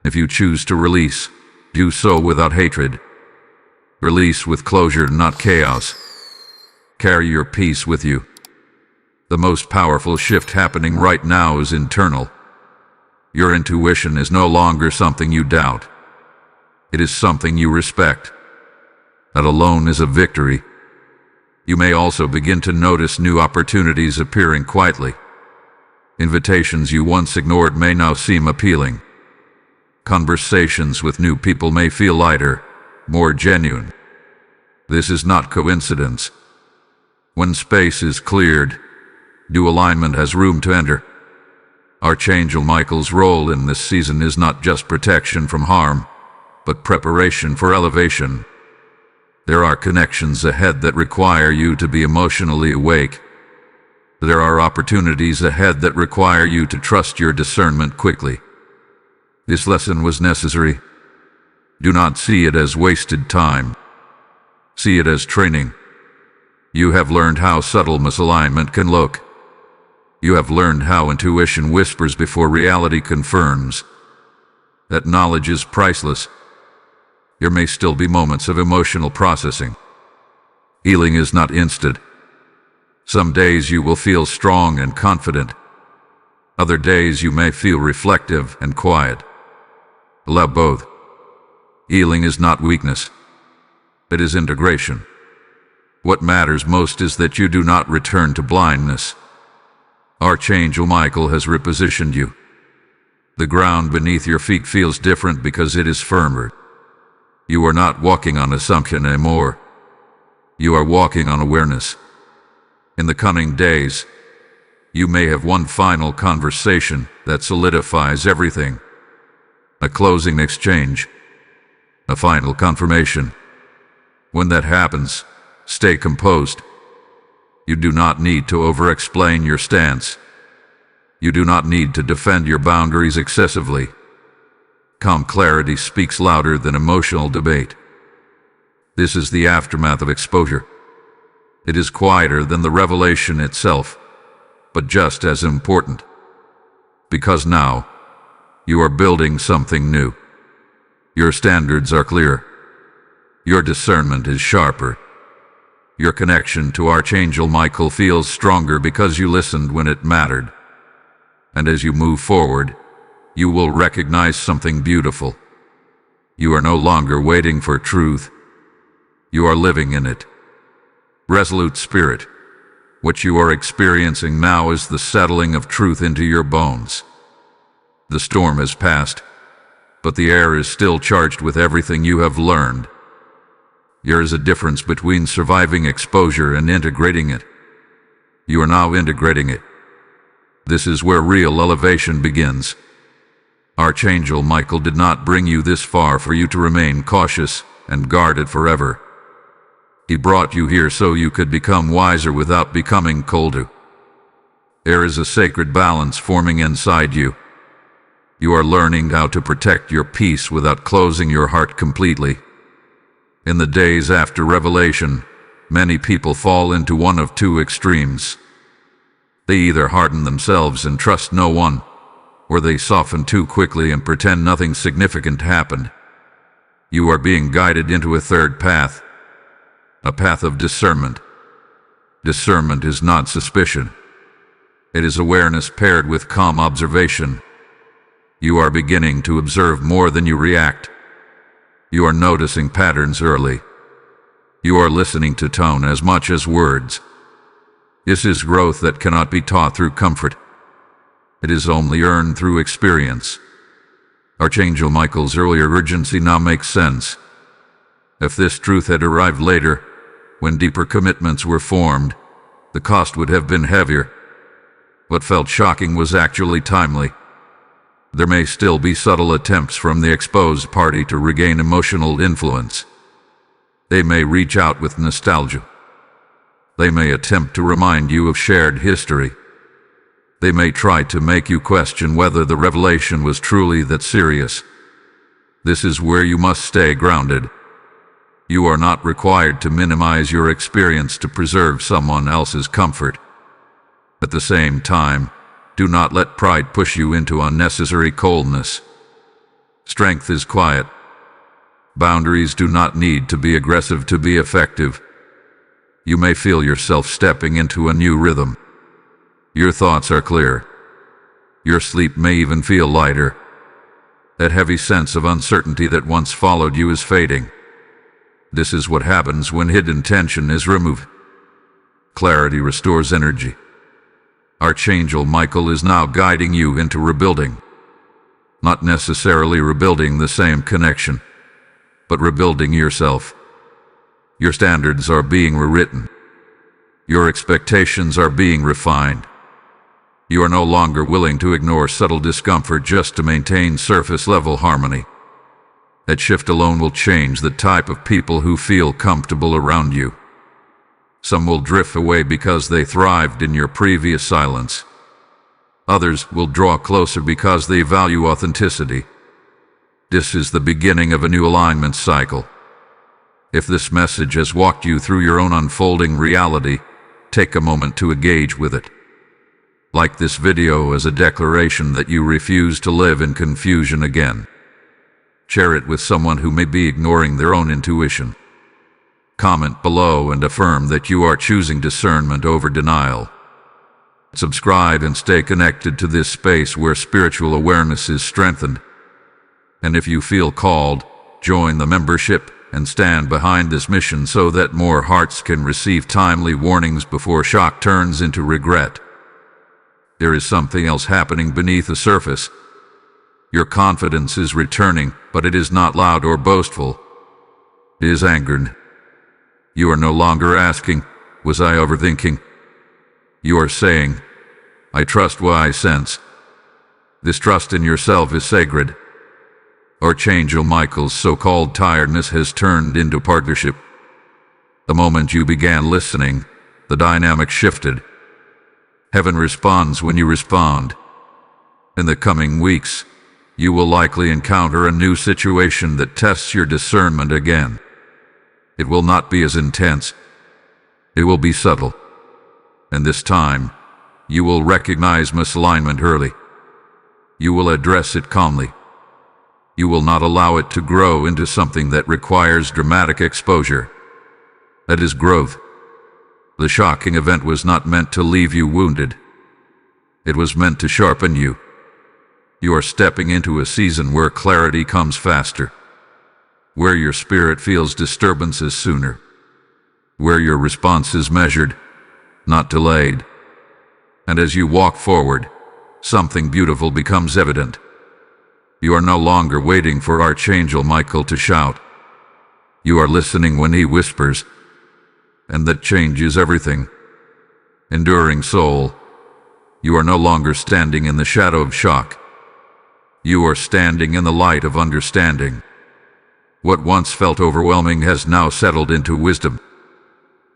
If you choose to release, do so without hatred. Release with closure, not chaos. Carry your peace with you. The most powerful shift happening right now is internal. Your intuition is no longer something you doubt. It is something you respect. That alone is a victory. You may also begin to notice new opportunities appearing quietly. Invitations you once ignored may now seem appealing. Conversations with new people may feel lighter, more genuine. This is not coincidence. When space is cleared, new alignment has room to enter. Archangel Michael's role in this season is not just protection from harm, but preparation for elevation. There are connections ahead that require you to be emotionally awake. There are opportunities ahead that require you to trust your discernment quickly. This lesson was necessary. Do not see it as wasted time. See it as training. You have learned how subtle misalignment can look. You have learned how intuition whispers before reality confirms. That knowledge is priceless. There may still be moments of emotional processing. Healing is not instant. Some days you will feel strong and confident. Other days you may feel reflective and quiet. Allow both. Healing is not weakness. It is integration. What matters most is that you do not return to blindness. Archangel Michael has repositioned you. The ground beneath your feet feels different because it is firmer. You are not walking on assumption anymore. You are walking on awareness. In the coming days, you may have one final conversation that solidifies everything. A closing exchange. A final confirmation. When that happens, stay composed. You do not need to over-explain your stance. You do not need to defend your boundaries excessively. Calm clarity speaks louder than emotional debate. This is the aftermath of exposure. It is quieter than the revelation itself, but just as important. Because now, you are building something new. Your standards are clear. Your discernment is sharper. Your connection to Archangel Michael feels stronger because you listened when it mattered. And as you move forward, you will recognize something beautiful. You are no longer waiting for truth. You are living in it. Resolute spirit, what you are experiencing now is the settling of truth into your bones. The storm has passed, but the air is still charged with everything you have learned. There is a difference between surviving exposure and integrating it. You are now integrating it. This is where real elevation begins. Archangel Michael did not bring you this far for you to remain cautious and guarded forever. He brought you here so you could become wiser without becoming colder. There is a sacred balance forming inside you. You are learning how to protect your peace without closing your heart completely. In the days after revelation, many people fall into one of two extremes. They either harden themselves and trust no one, or they soften too quickly and pretend nothing significant happened. You are being guided into a third path, a path of discernment. Discernment is not suspicion. It is awareness paired with calm observation. You are beginning to observe more than you react. You are noticing patterns early. You are listening to tone as much as words. This is growth that cannot be taught through comfort. It is only earned through experience. Archangel Michael's earlier urgency now makes sense. If this truth had arrived later, when deeper commitments were formed, the cost would have been heavier. What felt shocking was actually timely. There may still be subtle attempts from the exposed party to regain emotional influence. They may reach out with nostalgia. They may attempt to remind you of shared history. They may try to make you question whether the revelation was truly that serious. This is where you must stay grounded. You are not required to minimize your experience to preserve someone else's comfort. At the same time, do not let pride push you into unnecessary coldness. Strength is quiet. Boundaries do not need to be aggressive to be effective. You may feel yourself stepping into a new rhythm. Your thoughts are clear. Your sleep may even feel lighter. That heavy sense of uncertainty that once followed you is fading. This is what happens when hidden tension is removed. Clarity restores energy. Archangel Michael is now guiding you into rebuilding. Not necessarily rebuilding the same connection, but rebuilding yourself. Your standards are being rewritten. Your expectations are being refined. You are no longer willing to ignore subtle discomfort just to maintain surface-level harmony. That shift alone will change the type of people who feel comfortable around you. Some will drift away because they thrived in your previous silence. Others will draw closer because they value authenticity. This is the beginning of a new alignment cycle. If this message has walked you through your own unfolding reality, take a moment to engage with it. Like this video as a declaration that you refuse to live in confusion again. Share it with someone who may be ignoring their own intuition. Comment below and affirm that you are choosing discernment over denial. Subscribe and stay connected to this space where spiritual awareness is strengthened. And if you feel called, join the membership and stand behind this mission so that more hearts can receive timely warnings before shock turns into regret. There is something else happening beneath the surface. Your confidence is returning, but it is not loud or boastful. It is angered. You are no longer asking, "Was I overthinking?" You are saying, "I trust what I sense." This trust in yourself is sacred. Archangel Michael's so-called tiredness has turned into partnership. The moment you began listening, the dynamic shifted. Heaven responds when you respond. In the coming weeks, you will likely encounter a new situation that tests your discernment again. It will not be as intense. It will be subtle. And this time, you will recognize misalignment early. You will address it calmly. You will not allow it to grow into something that requires dramatic exposure. That is growth. The shocking event was not meant to leave you wounded. It was meant to sharpen you. You are stepping into a season where clarity comes faster, where your spirit feels disturbances sooner, where your response is measured, not delayed. And as you walk forward, something beautiful becomes evident. You are no longer waiting for Archangel Michael to shout. You are listening when he whispers. And that changes everything. Enduring soul, you are no longer standing in the shadow of shock. You are standing in the light of understanding. What once felt overwhelming has now settled into wisdom.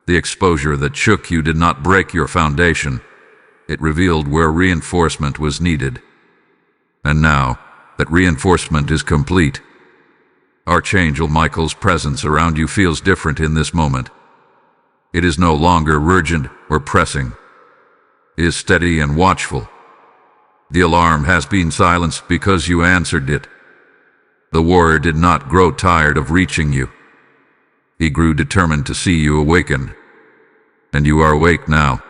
The exposure that shook you did not break your foundation. It revealed where reinforcement was needed. And now, that reinforcement is complete. Archangel Michael's presence around you feels different in this moment. It is no longer urgent or pressing. It is steady and watchful. The alarm has been silenced because you answered it. The warrior did not grow tired of reaching you. He grew determined to see you awaken. And you are awake now.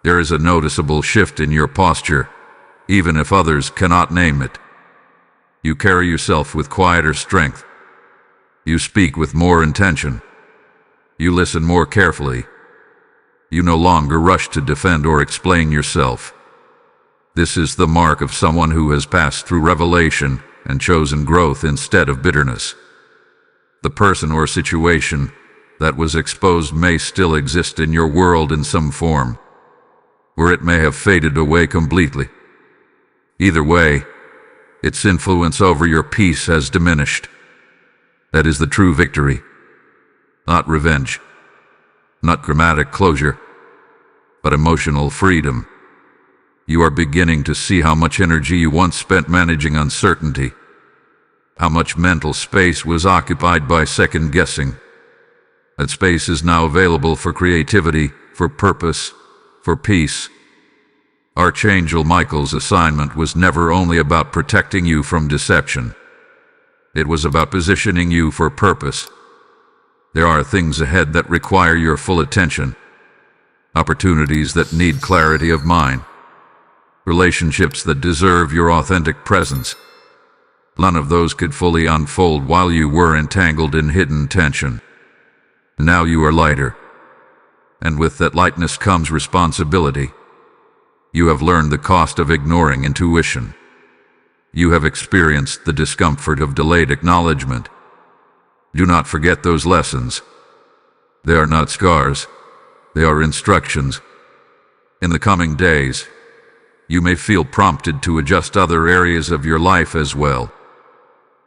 There is a noticeable shift in your posture, even if others cannot name it. You carry yourself with quieter strength. You speak with more intention. You listen more carefully. You no longer rush to defend or explain yourself. This is the mark of someone who has passed through revelation and chosen growth instead of bitterness. The person or situation that was exposed may still exist in your world in some form, or it may have faded away completely. Either way, its influence over your peace has diminished. That is the true victory, not revenge. Not grammatic closure, but emotional freedom. You are beginning to see how much energy you once spent managing uncertainty, how much mental space was occupied by second-guessing. That space is now available for creativity, for purpose, for peace. Archangel Michael's assignment was never only about protecting you from deception. It was about positioning you for purpose. There are things ahead that require your full attention, opportunities that need clarity of mind, relationships that deserve your authentic presence. None of those could fully unfold while you were entangled in hidden tension. Now you are lighter, and with that lightness comes responsibility. You have learned the cost of ignoring intuition. You have experienced the discomfort of delayed acknowledgement. Do not forget those lessons. They are not scars. They are instructions. In the coming days, you may feel prompted to adjust other areas of your life as well.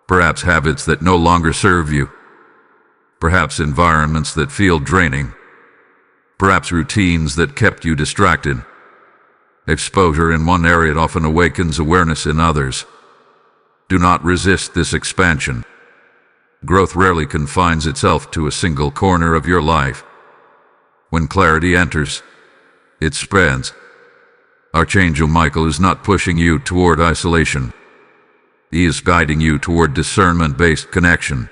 Perhaps habits that no longer serve you. Perhaps environments that feel draining. Perhaps routines that kept you distracted. Exposure in one area often awakens awareness in others. Do not resist this expansion. Growth rarely confines itself to a single corner of your life. When clarity enters, it spreads. Archangel Michael is not pushing you toward isolation. He is guiding you toward discernment-based connection.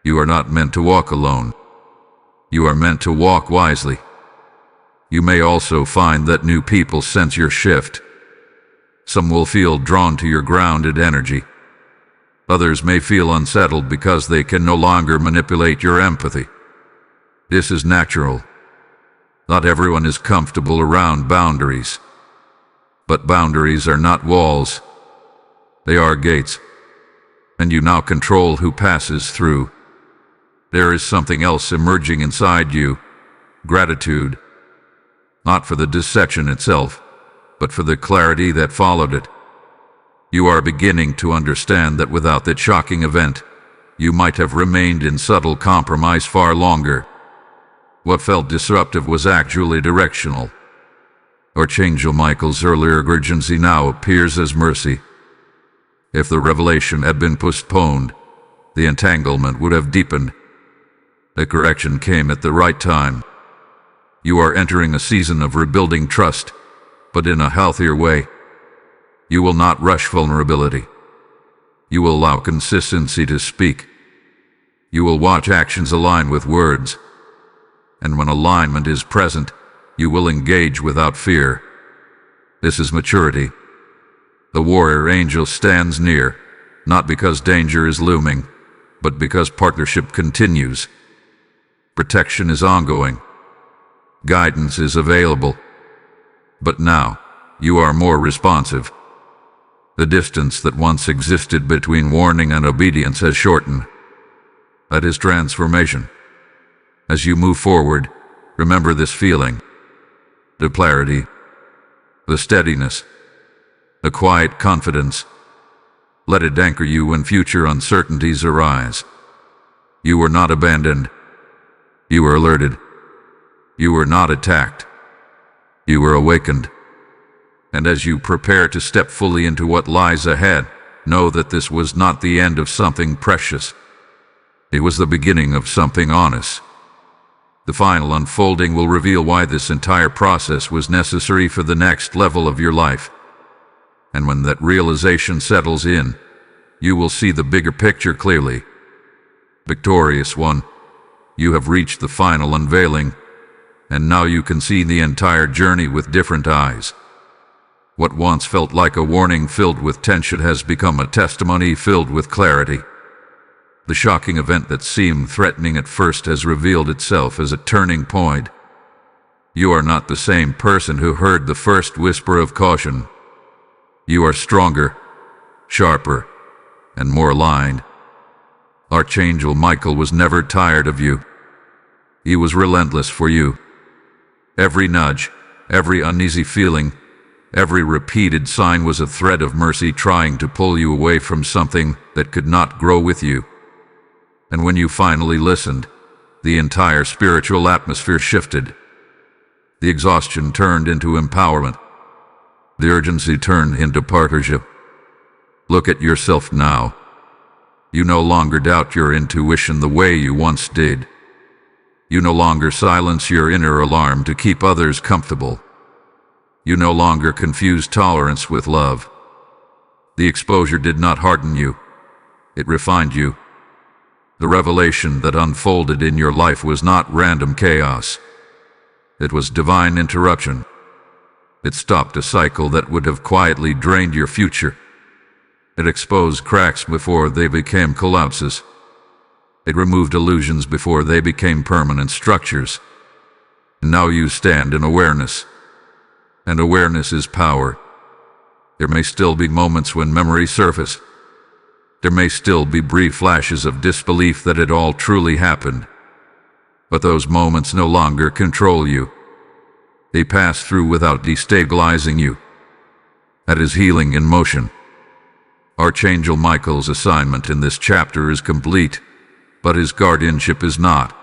You are not meant to walk alone. You are meant to walk wisely. You may also find that new people sense your shift. Some will feel drawn to your grounded energy. Others may feel unsettled because they can no longer manipulate your empathy. This is natural. Not everyone is comfortable around boundaries. But boundaries are not walls. They are gates. And you now control who passes through. There is something else emerging inside you. Gratitude. Not for the deception itself, but for the clarity that followed it. You are beginning to understand that without that shocking event, you might have remained in subtle compromise far longer. What felt disruptive was actually directional. Archangel Michael's earlier urgency now appears as mercy. If the revelation had been postponed, the entanglement would have deepened. The correction came at the right time. You are entering a season of rebuilding trust, but in a healthier way. You will not rush vulnerability. You will allow consistency to speak. You will watch actions align with words. And when alignment is present, you will engage without fear. This is maturity. The warrior angel stands near, not because danger is looming, but because partnership continues. Protection is ongoing. Guidance is available. But now, you are more responsive. The distance that once existed between warning and obedience has shortened. That is transformation. As you move forward, remember this feeling. The clarity, the steadiness, the quiet confidence. Let it anchor you when future uncertainties arise. You were not abandoned. You were alerted. You were not attacked. You were awakened. And as you prepare to step fully into what lies ahead, know that this was not the end of something precious. It was the beginning of something honest. The final unfolding will reveal why this entire process was necessary for the next level of your life. And when that realization settles in, you will see the bigger picture clearly. Victorious one, you have reached the final unveiling, and now you can see the entire journey with different eyes. What once felt like a warning filled with tension has become a testimony filled with clarity. The shocking event that seemed threatening at first has revealed itself as a turning point. You are not the same person who heard the first whisper of caution. You are stronger, sharper, and more aligned. Archangel Michael was never tired of you. He was relentless for you. Every nudge, every uneasy feeling, every repeated sign was a thread of mercy trying to pull you away from something that could not grow with you. And when you finally listened, The entire spiritual atmosphere shifted. The exhaustion turned into empowerment. The urgency turned into partnership. Look at yourself now. You no longer doubt your intuition the way you once did. You no longer silence your inner alarm to keep others comfortable. You no longer confuse tolerance with love. The exposure did not harden you. It refined you. The revelation that unfolded in your life was not random chaos. It was divine interruption. It stopped a cycle that would have quietly drained your future. It exposed cracks before they became collapses. It removed illusions before they became permanent structures. And now you stand in awareness. And awareness is power. There may still be moments when memories surface. There may still be brief flashes of disbelief that it all truly happened. But those moments no longer control you. They pass through without destabilizing you. That is healing in motion. Archangel Michael's assignment in this chapter is complete, but his guardianship is not.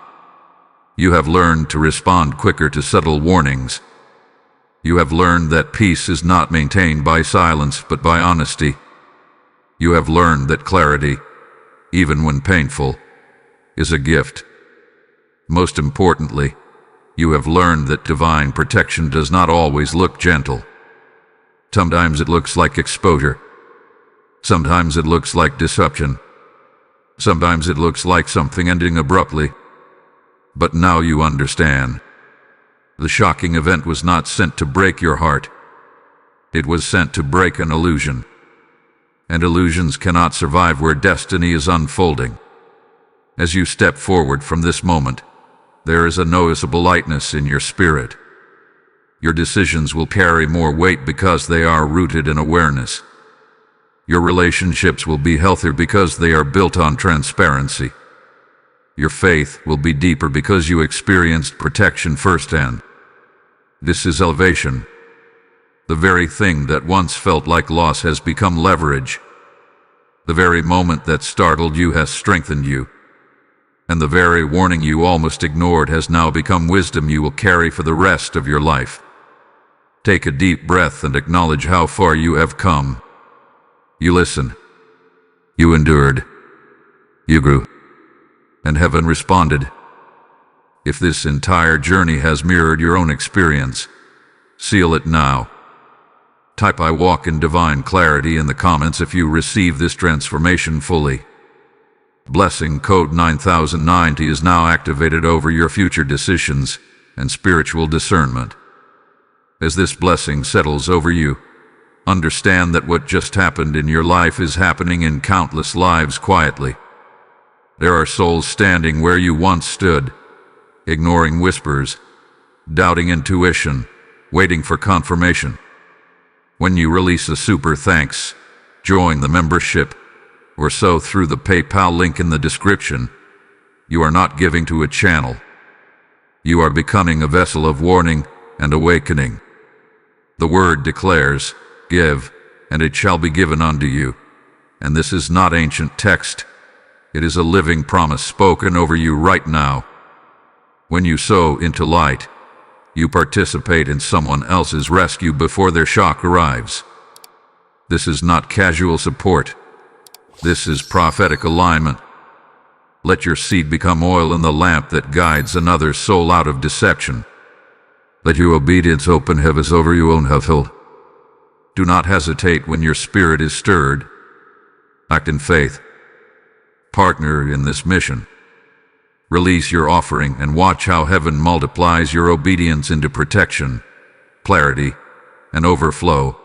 You have learned to respond quicker to subtle warnings. You have learned that peace is not maintained by silence but by honesty. You have learned that clarity, even when painful, is a gift. Most importantly, you have learned that divine protection does not always look gentle. Sometimes it looks like exposure. Sometimes it looks like deception. Sometimes it looks like something ending abruptly. But now you understand. The shocking event was not sent to break your heart. It was sent to break an illusion. And illusions cannot survive where destiny is unfolding. As you step forward from this moment, there is a noticeable lightness in your spirit. Your decisions will carry more weight because they are rooted in awareness. Your relationships will be healthier because they are built on transparency. Your faith will be deeper because you experienced protection firsthand. This is elevation. The very thing that once felt like loss has become leverage. The very moment that startled you has strengthened you. And the very warning you almost ignored has now become wisdom you will carry for the rest of your life. Take a deep breath and acknowledge how far you have come. You listened. You endured. You grew. And heaven responded. If this entire journey has mirrored your own experience, seal it now. Type "I walk in divine clarity" in the comments if you receive this transformation fully. Blessing code 9090 is now activated over your future decisions and spiritual discernment. As this blessing settles over you, understand that what just happened in your life is happening in countless lives quietly. There are souls standing where you once stood, ignoring whispers, doubting intuition, waiting for confirmation. When you release a super thanks, join the membership, or so through the PayPal link in the description, you are not giving to a channel. You are becoming a vessel of warning and awakening. The word declares, "Give, and it shall be given unto you." And this is not ancient text. It is a living promise spoken over you right now. When you sow into light, you participate in someone else's rescue before their shock arrives. This is not casual support. This is prophetic alignment. Let your seed become oil in the lamp that guides another soul out of deception. Let your obedience open heavens over your own household. Do not hesitate when your spirit is stirred. Act in faith. Partner in this mission. Release your offering and watch how heaven multiplies your obedience into protection, clarity, and overflow.